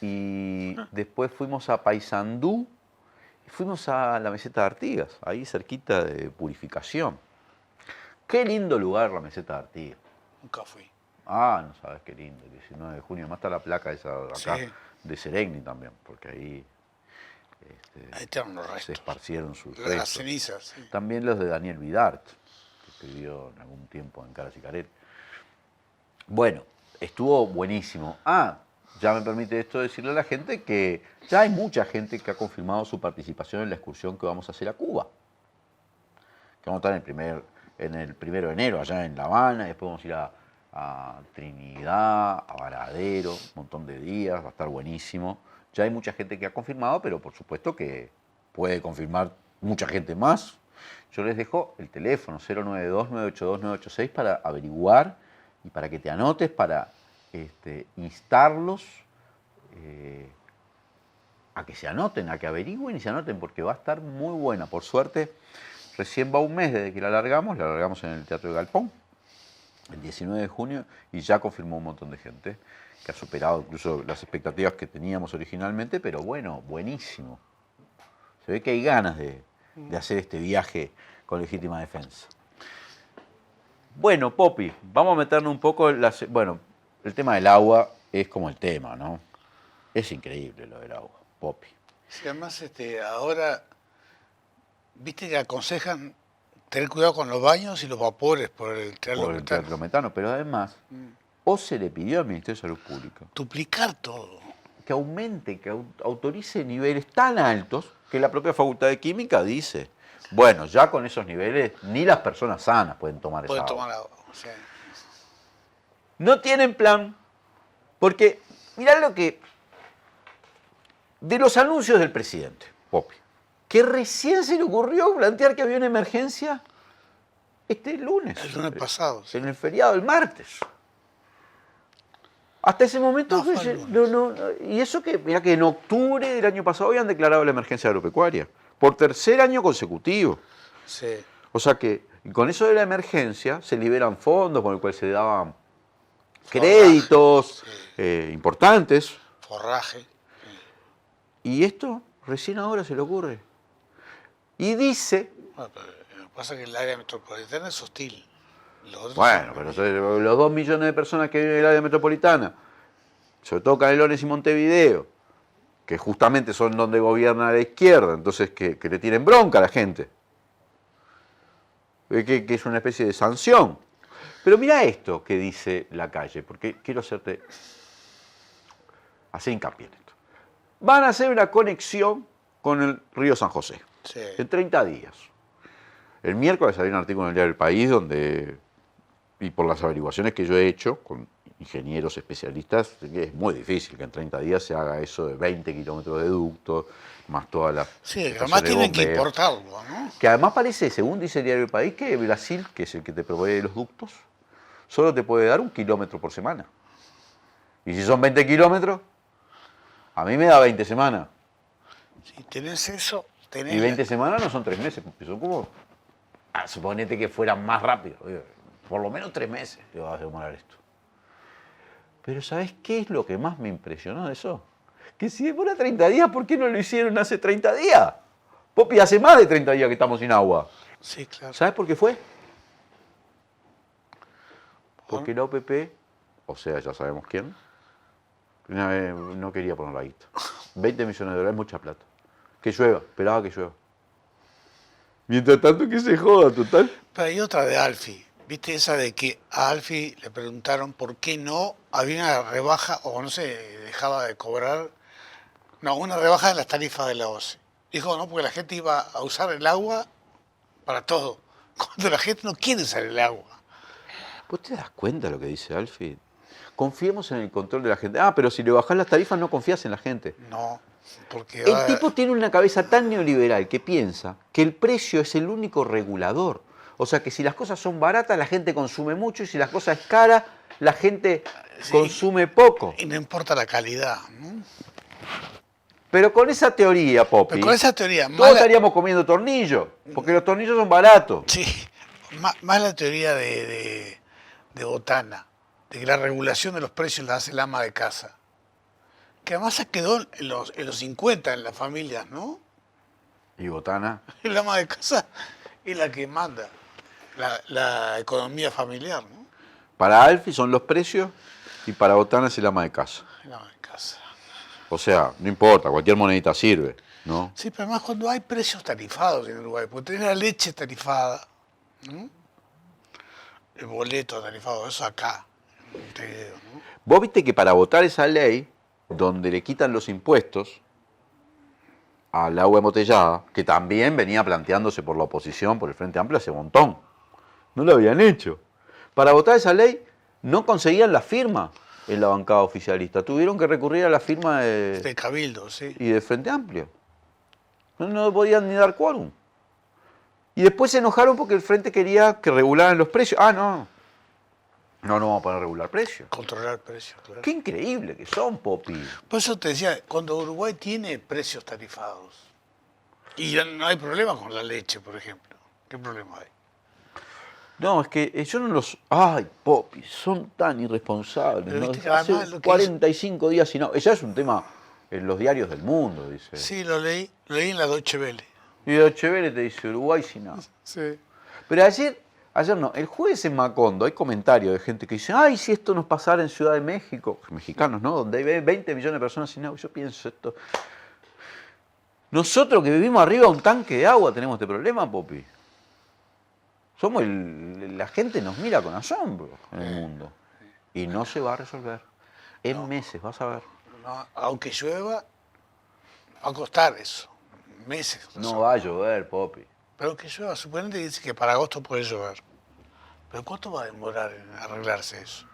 Y después fuimos a Paysandú y fuimos a la meseta de Artigas, ahí cerquita de Purificación. Qué lindo lugar la meseta de Artigas. Nunca fui. Ah, no sabes qué lindo, el 19 de junio. Además está la placa esa de acá, sí, de Seregni también, porque ahí se esparcieron sus restos. restos. Las cenizas. Sí. También los de Daniel Vidart, que escribió en algún tiempo en Caras y Caretas. Bueno, estuvo buenísimo. Ah, ya me permite esto decirle a la gente que ya hay mucha gente que ha confirmado su participación en la excursión que vamos a hacer a Cuba. Que vamos a estar en el 1 de enero allá en La Habana, y después vamos a ir a Trinidad, a Varadero, un montón de días, va a estar buenísimo. Ya hay mucha gente que ha confirmado, pero por supuesto que puede confirmar mucha gente más. Yo les dejo el teléfono 092-982-986 para averiguar y para que te anotes, para instarlos a que se anoten, a que averigüen y se anoten, porque va a estar muy buena. Por suerte, recién va un mes desde que la largamos en el Teatro de Galpón, el 19 de junio, y ya confirmó un montón de gente, que ha superado incluso las expectativas que teníamos originalmente, pero bueno, buenísimo. Se ve que hay ganas de hacer este viaje con Legítima Defensa. Bueno, Popi, vamos a meternos un poco en bueno, el tema del agua es como el tema, ¿no? Es increíble lo del agua, Popi. Sí, además, ahora, viste que aconsejan tener cuidado con los baños y los vapores por el tetralometano. Pero además, o se le pidió al Ministerio de Salud Pública duplicar todo. Que aumente, que autorice niveles tan altos que la propia Facultad de Química dice, bueno, ya con esos niveles ni las personas sanas pueden tomar esa agua. Sí. No tienen plan, porque mirá lo que... De los anuncios del presidente, Popi, que recién se le ocurrió plantear que había una emergencia este lunes. El lunes pasado. Sí. En el feriado, el martes. Hasta ese momento, y eso que, mira que en octubre del año pasado habían declarado la emergencia agropecuaria, por tercer año consecutivo. Sí. O sea que con eso de la emergencia se liberan fondos con el cual se daban créditos importantes. Forraje. Y esto recién ahora se le ocurre. Y dice... Bueno, pero lo que pasa es que el área metropolitana es hostil. Bueno, pero los 2 millones de personas que viven en el área metropolitana, sobre todo Canelones y Montevideo, que justamente son donde gobierna la izquierda, entonces que le tienen bronca a la gente. Que es una especie de sanción. Pero mira esto que dice Lacalle, porque quiero hacer hincapié en esto. Van a hacer una conexión con el río San José, en 30 días. El miércoles salió un artículo en el diario El País donde, y por las averiguaciones que yo he hecho con ingenieros especialistas, es muy difícil que en 30 días se haga eso de 20 kilómetros de ducto, más toda la... Sí, además tienen que importarlo, ¿no? Que además parece, según dice el diario El País, que Brasil, que es el que te provee los ductos, solo te puede dar 1 kilómetro por semana. Y si son 20 kilómetros, a mí me da 20 semanas. Si tenés eso... Y 20 semanas no son 3 meses, son como... suponete que fueran más rápido. Por lo menos 3 meses te vas a demorar esto. Pero ¿sabes qué es lo que más me impresionó de eso? Que si demora 30 días, ¿por qué no lo hicieron hace 30 días? Popi, hace más de 30 días que estamos sin agua. Sí, claro. ¿Sabes por qué fue? Porque la OPP, o sea, ya sabemos quién, no quería poner la guita. 20 millones de dólares es mucha plata. Que llueva, esperaba que llueva. Mientras tanto que se joda, total. Pero hay otra de Alfi. ¿Viste esa de que a Alfi le preguntaron por qué no había una rebaja o no se dejaba de cobrar? No, una rebaja de las tarifas de la OCE. Dijo, no, porque la gente iba a usar el agua para todo. Cuando la gente no quiere usar el agua. ¿Vos te das cuenta de lo que dice Alfi? Confiemos en el control de la gente. Ah, pero si le bajás las tarifas no confías en la gente. No, porque... El tipo tiene una cabeza tan neoliberal que piensa que el precio es el único regulador. O sea que si las cosas son baratas, la gente consume mucho, y si las cosas es cara, la gente consume poco. Y no importa la calidad, ¿no? Pero con esa teoría, Popi, pero con esa teoría, todos estaríamos comiendo tornillos, porque los tornillos son baratos. Sí, más la teoría de Botana, de que la regulación de los precios la hace el ama de casa. Que además se quedó en los 50 en las familias, ¿no? ¿Y Botana? El ama de casa es la que manda la economía familiar, ¿no? Para Alfi son los precios y para Botana es el ama de casa. El ama de casa. O sea, no importa, cualquier monedita sirve, ¿no? Sí, pero además cuando hay precios tarifados en Uruguay, porque tenés la leche tarifada, ¿no? El boleto tarifado, eso acá. ¿No? Vos viste que para votar esa ley, donde le quitan los impuestos al agua embotellada, que también venía planteándose por la oposición, por el Frente Amplio, hace un montón. No lo habían hecho. Para votar esa ley no conseguían la firma en la bancada oficialista. Tuvieron que recurrir a la firma de Cabildo, sí. Y del Frente Amplio. No podían ni dar quórum. Y después se enojaron porque el Frente quería que regularan los precios. Ah, no No, no vamos a poner regular precios. Controlar precios, claro. Qué increíble que son, Popi. Por eso te decía, cuando Uruguay tiene precios tarifados, y ya no hay problema con la leche, por ejemplo. ¿Qué problema hay? No, es que yo no los... Ay, Popi, son tan irresponsables. Pero ¿no? viste que Hace además lo que 45 días sin agua. Ya es un tema en los diarios del mundo, dice. Sí, lo leí en la Deutsche Welle. Y Deutsche Welle te dice Uruguay sin agua. Sí. Pero ayer no, el jueves en Macondo hay comentarios de gente que dice, ay, si esto nos pasara en Ciudad de México, mexicanos, ¿no? Donde hay 20 millones de personas sin agua. Yo pienso esto. Nosotros que vivimos arriba de un tanque de agua tenemos este problema, Popi. Somos la gente nos mira con asombro en el mundo. Y no se va a resolver. En meses, vas a ver. No, aunque llueva, va a costar eso. Meses. No va a llover, Popi. Pero que llueva, suponete que dice que para agosto puede llover. ¿Pero cuánto va a demorar en arreglarse eso?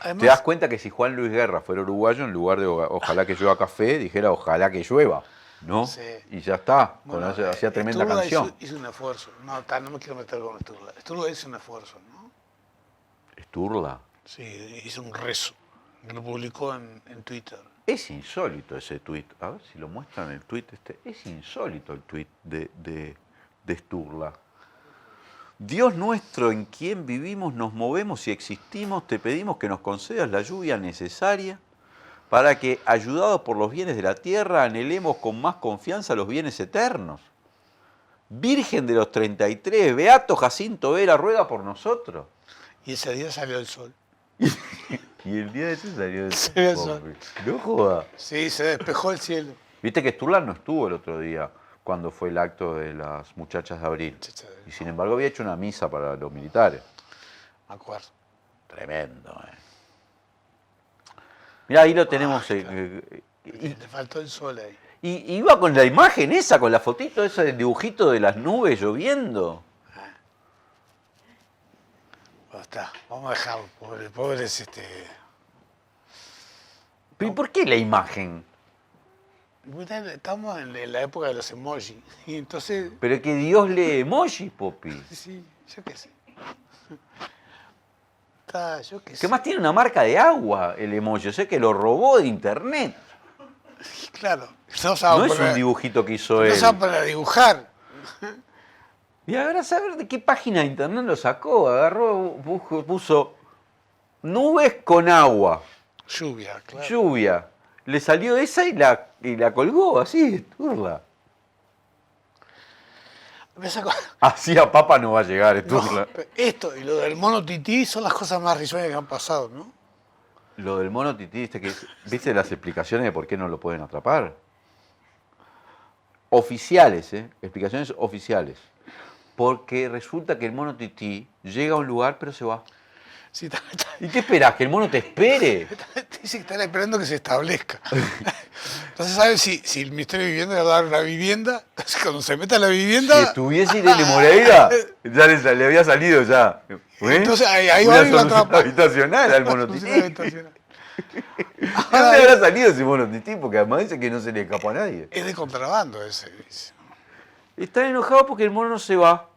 Además, ¿Te das cuenta que si Juan Luis Guerra fuera uruguayo, en lugar de ojalá que llueva café, dijera ojalá que llueva? ¿No? Sí. Y ya está. bueno, Hacía tremenda Sturla canción. hizo un esfuerzo. No me quiero meter con Sturla. Sturla hizo un esfuerzo, ¿no? Sturla. Sí, hizo un rezo. Que lo publicó en Twitter. Es insólito ese tuit. A ver si lo muestran el tuit este. Es insólito el tuit de Sturla. Dios nuestro, en quien vivimos, nos movemos y existimos, te pedimos que nos concedas la lluvia necesaria para que, ayudados por los bienes de la tierra, anhelemos con más confianza los bienes eternos. Virgen de los 33, Beato Jacinto Vera, ruega por nosotros. Y ese día salió el sol. Y el día de ese salió el Se ve el sol. Pobre. No joda. Sí, se despejó el cielo. Viste que Sturla no estuvo el otro día cuando fue el acto de las muchachas de abril. Y sin embargo había hecho una misa para los militares. Me acuerdo. Tremendo, Mirá, ahí lo tenemos. Le faltó el sol ahí. Y iba con la imagen esa, con la fotito esa del dibujito de las nubes lloviendo. Bueno, está, vamos a dejarlo, pobres ¿Pero por qué la imagen? Estamos en la época de los emojis. Y entonces. Pero que Dios lee emojis, Popi. Sí, yo qué sé. Está, yo qué sé. Que más tiene una marca de agua el emoji. O sea que lo robó de internet. Claro. No es un dibujito que hizo él. No sabe para dibujar. Y ahora saber de qué página de internet lo sacó. Agarró, puso nubes con agua. Lluvia, claro. Lluvia. Le salió esa y la colgó así, Sturla. Así a papa no va a llegar, Sturla. No, esto y lo del mono tití son las cosas más risueñas que han pasado, ¿no? Lo del mono tití, ¿viste las explicaciones de por qué no lo pueden atrapar? Oficiales, explicaciones oficiales. Porque resulta que el mono tití llega a un lugar pero se va. Sí, ¿Y qué esperás? ¿Que el mono te espere? Dice que están esperando que se establezca. Entonces, ¿sabes si el Ministerio de Vivienda le va a dar una vivienda? Entonces, cuando se meta a la vivienda... Si estuviese Irene Moreira, ya le había salido ya. Entonces, ahí va a ir la trampa. Habitacional al mono tití. ¿Dónde habrá salido ese mono tití? Porque además dice que no se le escapó a nadie. Es de contrabando ese, dice. Están enojados porque el mono no se va.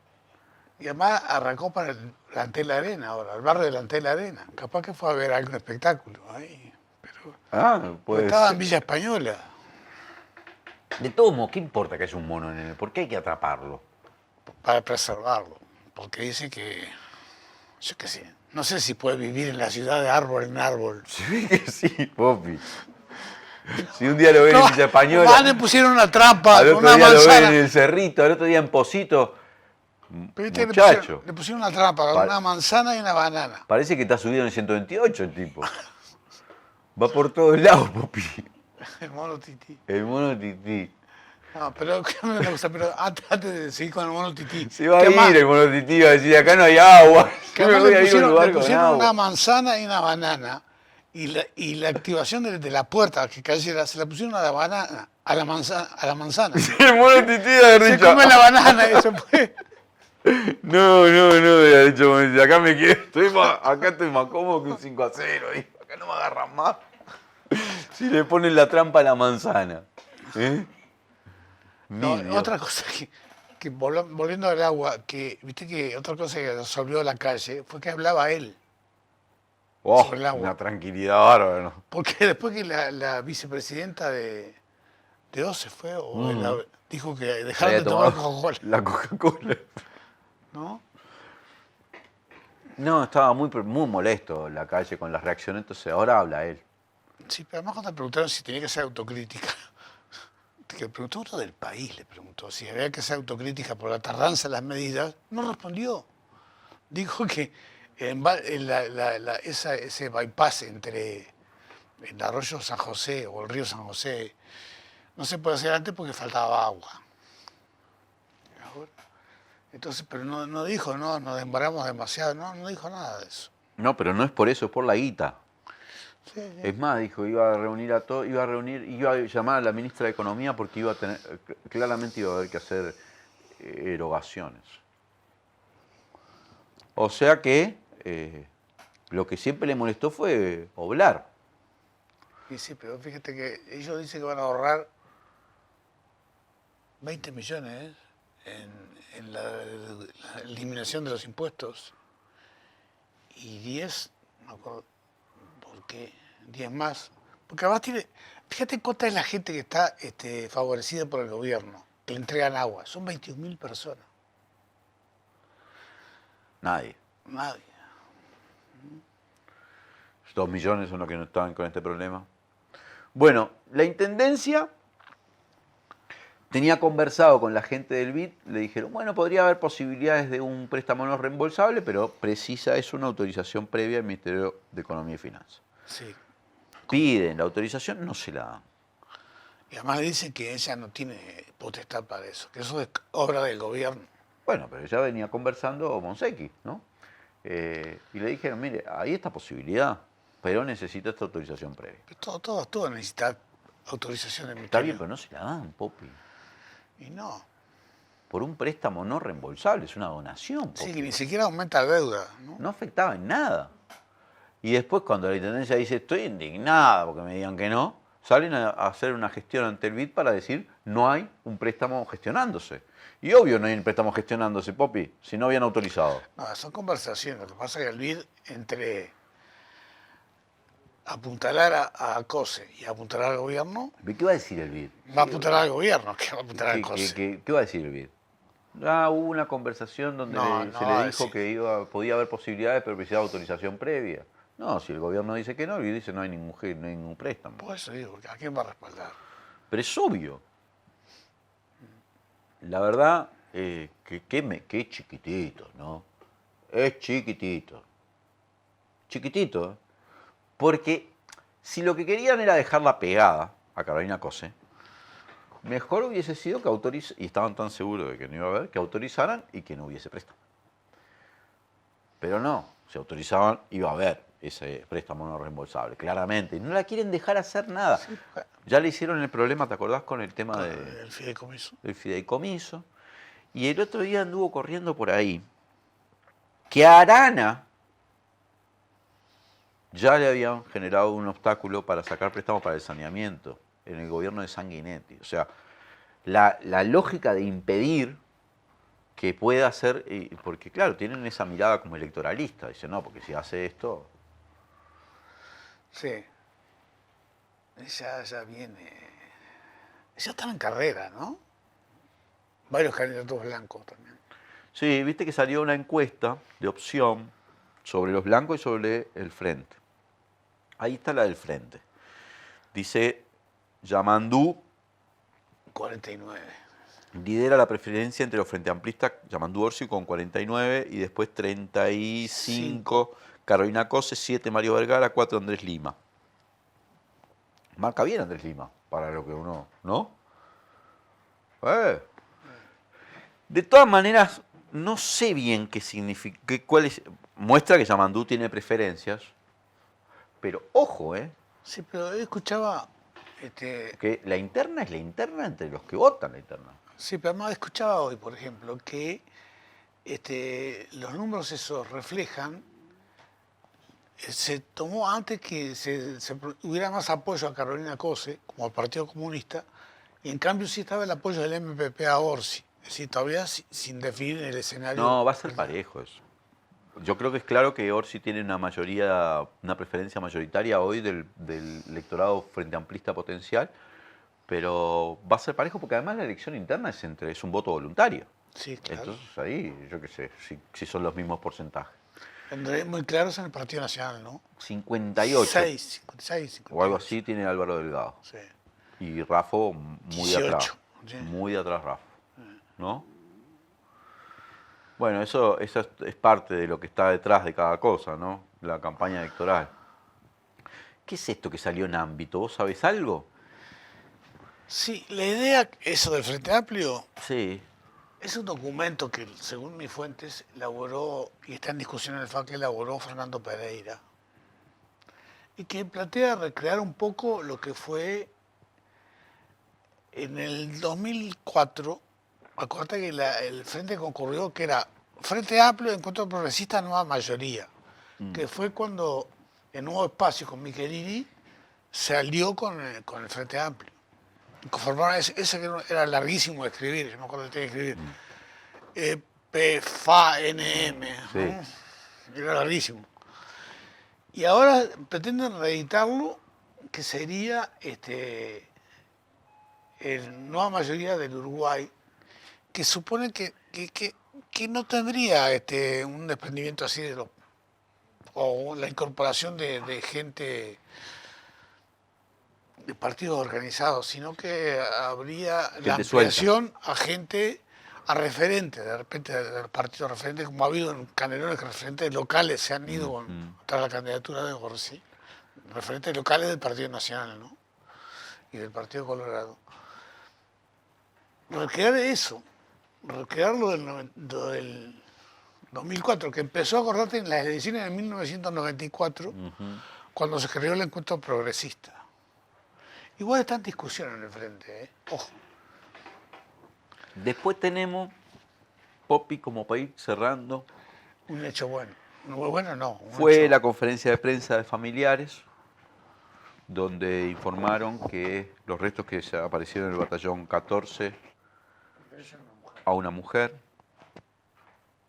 Y además arrancó para el Antel Arena ahora, el barrio del Antel Arena. Capaz que fue a ver algún espectáculo ahí. Pero puede estaba ser. en Villa Española. De todos modos, ¿qué importa que haya un mono en él? ¿Por qué hay que atraparlo? Para preservarlo. Porque dice que, yo qué sé, no sé si puede vivir en la ciudad de árbol en árbol. Sí que sí, Popi. Si un día lo ven en Villa Española. Le pusieron una trampa al con otro una día manzana. lo ven en el Cerrito, al otro día en Pocito. ¿Viste? Muchacho. Le pusieron una trampa con una manzana y una banana. Parece que está subido en el 128 el tipo. Va por todos lados, Popi. El mono tití. El mono tití. No, pero antes de seguir con el mono tití. Se va a ir el mono tití, va a decir, acá no hay agua. Que Yo me voy a ir a un lugar le con pusieron agua. una manzana y una banana. Y la activación de la puerta que cayera, se la pusieron a la banana, a la manzana. El mono tití ha Se dicho. come la banana y se fue. No, había dicho, acá me quedo, acá estoy más cómodo que un 5-0, acá no me agarran más. Si le ponen la trampa a la manzana. No, otra cosa que volviendo al agua, que viste que otra cosa que resolvió la calle fue que hablaba él. Oh, sobre el agua. una tranquilidad bárbara, ¿no? Porque después que la vicepresidenta de OCE fue, dijo que dejaron de tomar Coca-Cola. La Coca-Cola. ¿No? No, estaba muy molesto en la calle con las reacciones, entonces ahora habla él. Sí, pero además cuando le preguntaron si tenía que ser autocrítica, que le preguntó uno del país, le preguntó si había que ser autocrítica por la tardanza de las medidas, no respondió. Dijo que ese bypass entre el arroyo San José o el río San José no se puede hacer antes porque faltaba agua. Entonces, pero no dijo, nos demoramos demasiado, no dijo nada de eso. No, pero no es por eso, es por la guita. Sí, sí. Es más, dijo, iba a llamar a la ministra de Economía porque claramente iba a haber que hacer erogaciones. O sea que lo que siempre le molestó fue oblar. Y sí, pero fíjate que ellos dicen que van a ahorrar 20 millones en la eliminación de los impuestos y 10, no me acuerdo por qué, 10 más. Porque además fíjate cuánta es la gente que está favorecida por el gobierno, que le entregan agua. Son 21.000 personas. Nadie. 2 millones son los que no estaban con este problema. Bueno, la Intendencia tenía conversado con la gente del BID, le dijeron, bueno, podría haber posibilidades de un préstamo no reembolsable, pero precisa es una autorización previa al Ministerio de Economía y Finanzas. Sí. Piden la autorización, no se la dan. Y además le dicen que ella no tiene potestad para eso, que eso es obra del gobierno. Bueno, pero ya venía conversando Monsecchi, ¿no? Y le dijeron, mire, hay esta posibilidad, pero necesita esta autorización previa. Todo necesita autorización del Está Ministerio. bien, pero no se la dan, Popi. Y no. Por un préstamo no reembolsable, es una donación. Popi. Sí, que ni siquiera aumenta la deuda, ¿no? No afectaba en nada. Y después cuando la Intendencia dice, estoy indignada porque me digan que no, salen a hacer una gestión ante el BID para decir, no hay un préstamo gestionándose. Y obvio no hay un préstamo gestionándose, Popi, si no habían autorizado. No, son conversaciones. Lo que pasa es que el BID entre apuntalar a COSE y apuntalar al gobierno... ¿Qué va a decir el BID? Va a apuntalar al gobierno, que va a apuntalar al COSE. ¿Qué va a decir el BID? Hubo una conversación donde se le dijo que podía haber posibilidades, pero precisaba autorización previa. No, si el gobierno dice que no, el BID dice no hay ningún préstamo. Por eso digo, ¿a quién va a respaldar? Pero es obvio. La verdad, que chiquitito, ¿no? Es chiquitito. Chiquitito, ¿eh? Porque si lo que querían era dejarla pegada a Carolina Cose, mejor hubiese sido que autorizaran, y estaban tan seguros de que no iba a haber, que autorizaran y que no hubiese préstamo. Pero no, si autorizaban, iba a haber ese préstamo no reembolsable, claramente. Y no la quieren dejar hacer nada. Sí, ya le hicieron el problema, ¿te acordás? Con el tema del fideicomiso. El fideicomiso. Y el otro día anduvo corriendo por ahí que a Arana ya le habían generado un obstáculo para sacar préstamos para el saneamiento en el gobierno de Sanguinetti. O sea, la lógica de impedir que pueda hacer, porque claro, tienen esa mirada como electoralista, dicen, no, porque si hace esto... Sí. Ya viene... Ya están en carrera, ¿no? Varios candidatos blancos también. Sí, viste que salió una encuesta de opción sobre los blancos y sobre el frente. Ahí está la del frente. Dice, Yamandú 49. Lidera la preferencia entre los frente amplistas, Yamandú Orsi con 49 y después 35 Carolina Cose, 7 Mario Vergara, 4 Andrés Lima. Marca bien Andrés Lima, para lo que uno, ¿no? De todas maneras, no sé bien qué significa, muestra que Yamandú tiene preferencias, pero ojo, Sí, pero yo escuchaba... que la interna es la interna entre los que votan la interna. Sí, pero además escuchaba hoy, por ejemplo, que los números esos reflejan, se tomó antes que se hubiera más apoyo a Carolina Cose, como al Partido Comunista, y en cambio sí estaba el apoyo del MPP a Orsi. Es decir, todavía sin definir el escenario. No, va a ser parejo eso. Yo creo que es claro que Orsi tiene una mayoría, una preferencia mayoritaria hoy del electorado frente amplista potencial, pero va a ser parejo porque además la elección interna es un voto voluntario. Sí, claro. Entonces ahí, yo qué sé, si son los mismos porcentajes. Andrés, muy claros en el Partido Nacional, ¿no? 58. 56. O algo así tiene Álvaro Delgado. Sí. Y Rafo muy 18, atrás. sí. Muy de atrás Rafo. ¿No? Bueno, eso es parte de lo que está detrás de cada cosa, ¿no? La campaña electoral. ¿Qué es esto que salió en ámbito? ¿Vos sabés algo? Sí, la idea, eso del Frente Amplio, Sí. es un documento que, según mis fuentes, elaboró, y está en discusión en el FAC, elaboró Fernando Pereira, y que plantea recrear un poco lo que fue en el 2004. Acuérdate que el frente concurrió, que era Frente Amplio, Encuentro Progresista, Nueva Mayoría, que fue cuando el Nuevo Espacio con Michelini se alió con el Frente Amplio. Conformaron ese que era larguísimo de escribir, yo me acuerdo que tenía que escribir. PFANM, Sí. ¿no? Era larguísimo. Y ahora pretenden reeditarlo, que sería el Nueva Mayoría del Uruguay, que supone que no tendría un desprendimiento así o la incorporación de gente de partidos organizados, sino que habría la ampliación a gente, a referentes, de repente de partidos referentes, como ha habido en Canelones, que referentes locales se han ido tras la candidatura de Orsi, referentes locales del Partido Nacional, ¿no? Y del Partido Colorado. Recrear eso, recrear lo del 2004, que empezó, acordate, en las elecciones de 1994, cuando se creó el Encuentro Progresista. Igual está en discusión en el frente, ojo. Después tenemos, Popi, como para ir cerrando. Un hecho bueno. Bueno, no. Fue la conferencia de prensa de familiares, donde informaron que los restos que se aparecieron en el batallón 14 a una mujer,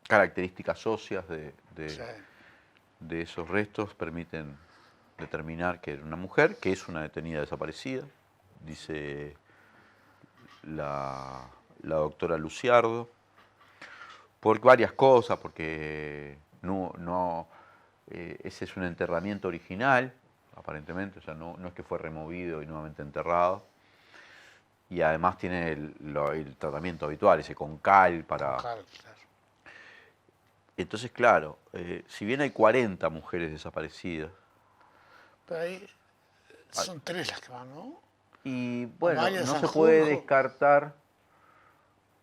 características óseas de esos restos permiten determinar que era una mujer, que es una detenida desaparecida, dice la doctora Luciardo, por varias cosas, porque ese es un enterramiento original, aparentemente, o sea, no es que fue removido y nuevamente enterrado, y además tiene el tratamiento habitual, ese con cal para... Con cal, claro. Entonces, claro, si bien hay 40 mujeres desaparecidas, pero ahí son 3 las que van, ¿no? Y bueno, Amaya, no se Sanjurjo. puede descartar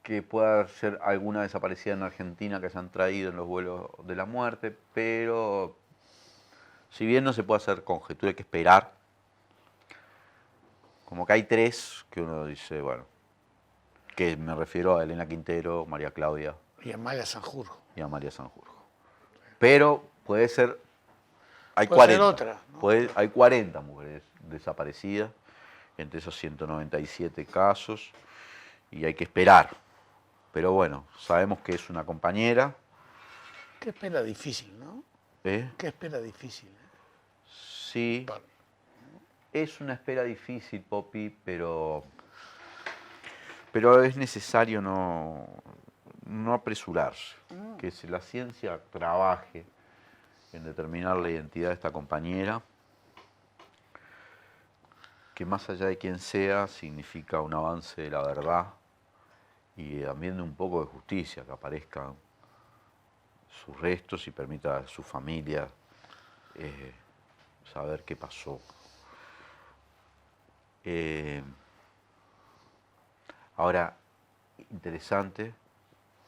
que pueda ser alguna desaparecida en Argentina que se han traído en los vuelos de la muerte, pero si bien no se puede hacer conjetura, hay que esperar. Como que hay 3 que uno dice, bueno, que me refiero a Elena Quintero, María Claudia Y a Maya Sanjurjo. y a María Sanjurjo. Pero puede ser, hay Puede 40, ser otra, ¿no? hay 40 mujeres desaparecidas entre esos 197 casos y hay que esperar. Pero bueno, sabemos que es una compañera. Qué espera difícil, ¿no? ¿Eh? Qué espera difícil. Sí, es una espera difícil, Popi, pero es necesario no apresurarse, que si la ciencia trabaje en determinar la identidad de esta compañera, que más allá de quién sea, significa un avance de la verdad y también de un poco de justicia, que aparezcan sus restos y permita a su familia saber qué pasó. Ahora, interesante,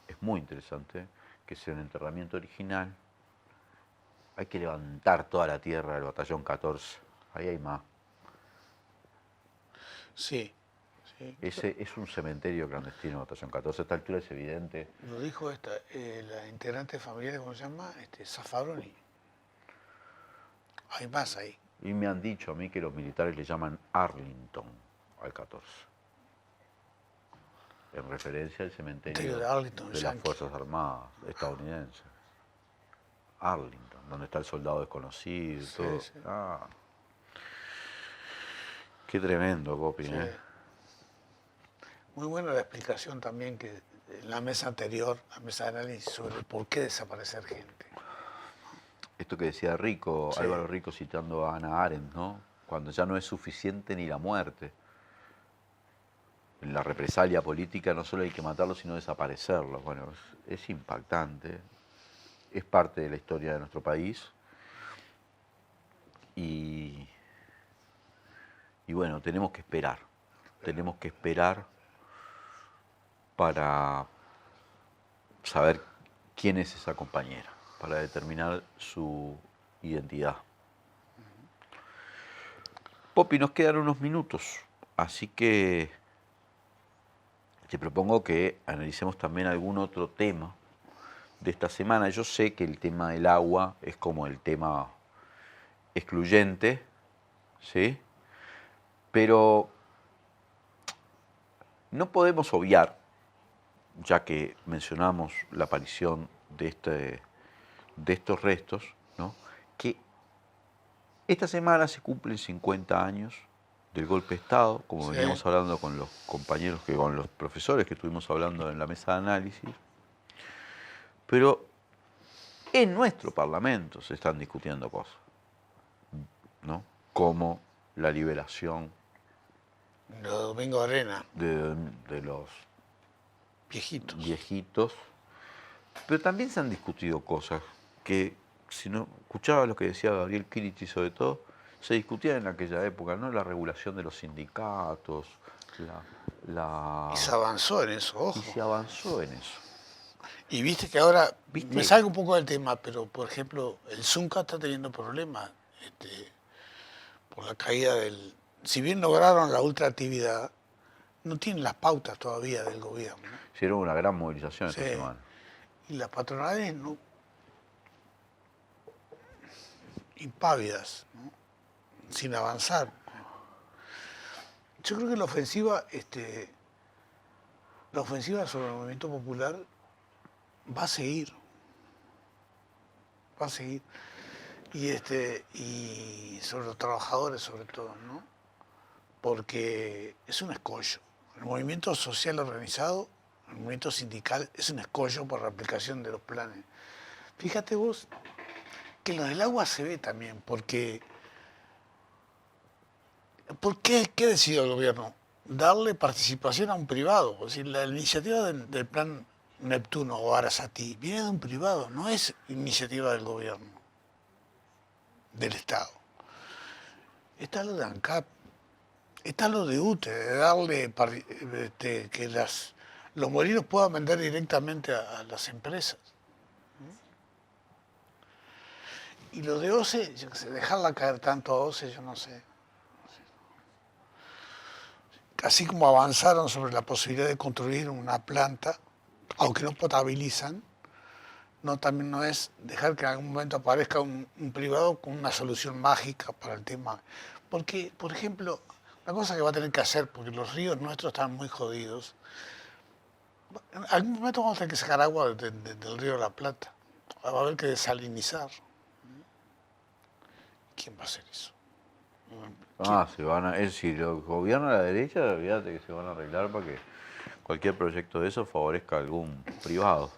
es muy interesante que sea un enterramiento original. Hay que levantar toda la tierra del batallón 14, ahí hay más. Sí, sí. Ese es un cementerio clandestino, batallón 14, a esta altura es evidente. Lo dijo la integrante familiar, ¿cómo se llama? Zaffaroni. Hay más ahí. Y me han dicho a mí que los militares le llaman Arlington al 14. En referencia al cementerio De Arlington, de las Yankee. Fuerzas Armadas estadounidenses. Arlington, donde está el soldado desconocido y Sí, todo. sí. Ah. Qué tremendo, Copi, Sí. ¿eh? Muy buena la explicación también que en la mesa anterior, la mesa de análisis sobre por qué desaparecer gente. Esto que decía Rico, Sí. Álvaro Rico citando a Hannah Arendt, ¿no? Cuando ya no es suficiente ni la muerte. En la represalia política no solo hay que matarlos, sino desaparecerlos. Bueno, es impactante. Es parte de la historia de nuestro país. Y bueno, tenemos que esperar. Tenemos que esperar para saber quién es esa compañera, para determinar su identidad. Popi, nos quedan unos minutos, así que te propongo que analicemos también algún otro tema de esta semana. Yo sé que el tema del agua es como el tema excluyente, ¿sí? Pero no podemos obviar, ya que mencionamos la aparición de estos restos, ¿no? Que esta semana se cumplen 50 años del golpe de Estado, como Sí. veníamos hablando con los compañeros, con los profesores que estuvimos hablando en la mesa de análisis. Pero en nuestro Parlamento se están discutiendo cosas, ¿no? Como la liberación Domingo Arena, de los viejitos. pero también se han discutido cosas que, si no escuchaba lo que decía Gabriel Kiriti sobre todo, se discutían en aquella época, ¿no? La regulación de los sindicatos, Y se avanzó en eso, ojo. Y se avanzó en eso. Y viste que ahora, ¿Viste? me salgo un poco del tema, pero por ejemplo, el Zunca está teniendo problemas por la caída del... Si bien lograron la ultraactividad, no tienen las pautas todavía del gobierno. Hicieron una gran movilización esta Sí. semana. Y las patronales no... impávidas, ¿no? Sin avanzar. Yo creo que la ofensiva sobre el movimiento popular va a seguir. Va a seguir. Y sobre los trabajadores sobre todo, ¿no? Porque es un escollo. El movimiento social organizado, el movimiento sindical, es un escollo por la aplicación de los planes. Fíjate vos que lo del agua se ve también, porque ¿por qué decidió el gobierno? Darle participación a un privado. Es decir, la iniciativa del plan Neptuno o Arasati viene de un privado, no es iniciativa del gobierno, del Estado. Está lo de ANCAP, está lo de UTE, de darle que los molinos puedan vender directamente a las empresas. Y lo de OCE, yo qué sé, dejarla caer tanto a OCE, yo no sé. Así como avanzaron sobre la posibilidad de construir una planta, aunque no potabilizan, también no es dejar que en algún momento aparezca un privado con una solución mágica para el tema. Porque, por ejemplo, una cosa que va a tener que hacer, porque los ríos nuestros están muy jodidos, en algún momento vamos a tener que sacar agua del río de la Plata. Va a haber que desalinizar. ¿Quién va a hacer eso? Es decir, lo gobierna la derecha, olvídate que se van a arreglar para que cualquier proyecto de eso favorezca a algún privado.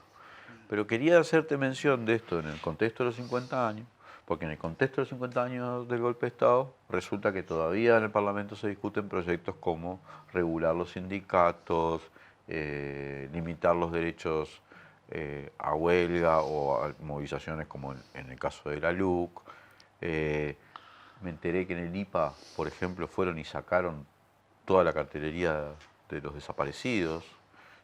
Pero quería hacerte mención de esto en el contexto de los 50 años, porque en el contexto de los 50 años del golpe de Estado, resulta que todavía en el Parlamento se discuten proyectos como regular los sindicatos, limitar los derechos a huelga o a movilizaciones como en el caso de la LUC. Me enteré que en el IPA, por ejemplo, fueron y sacaron toda la cartelería de los desaparecidos,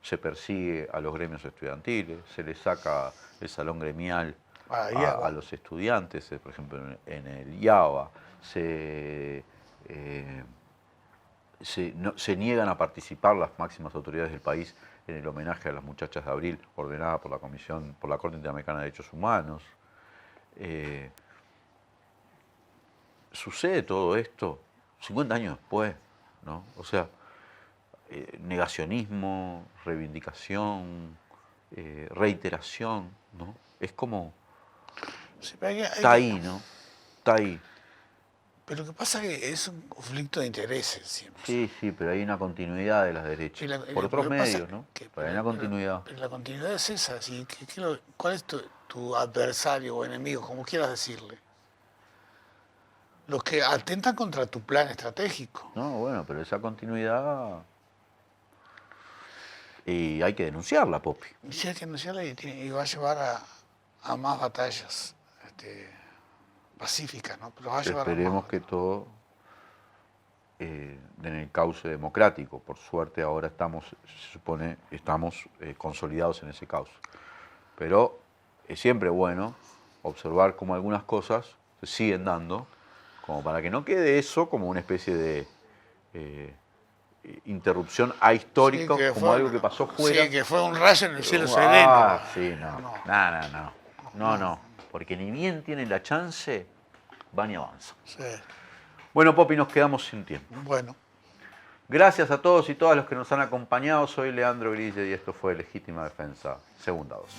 se persigue a los gremios estudiantiles, se les saca el salón gremial a los estudiantes, por ejemplo en el IABA, se niegan a participar las máximas autoridades del país en el homenaje a las muchachas de abril ordenada por la Corte Interamericana de Derechos Humanos. Sucede todo esto 50 años después, ¿no? O sea, negacionismo, reivindicación, reiteración, ¿no? Es como Sí, pero Está ahí, ¿no? Está ahí. Pero lo que pasa es que es un conflicto de intereses siempre. Sí, pero hay una continuidad de las derechas. Por otros medios, ¿no? Pero hay una continuidad. Pero la continuidad es esa. ¿Sí? ¿Cuál es tu adversario o enemigo, como quieras decirle? Los que atentan contra tu plan estratégico. No, bueno, pero esa continuidad... Y hay que denunciarla, Popi. Sí, hay que denunciarla y va a llevar a más batallas pacíficas, ¿no? Pero va a llevar Esperemos que todo en el cauce democrático. Por suerte ahora estamos, se supone, consolidados en ese cauce. Pero es siempre bueno observar cómo algunas cosas se siguen dando, como para que no quede eso como una especie de interrupción ahistórica, sí, como algo que pasó fuera. Sí, que fue un rayo en el cielo sereno. Sí, no. Porque ni bien tienen la chance, van y avanzan. Sí. Bueno, Popi, nos quedamos sin tiempo. Bueno. Gracias a todos y todas los que nos han acompañado. Soy Leandro Grille y esto fue Legítima Defensa, segunda dosis.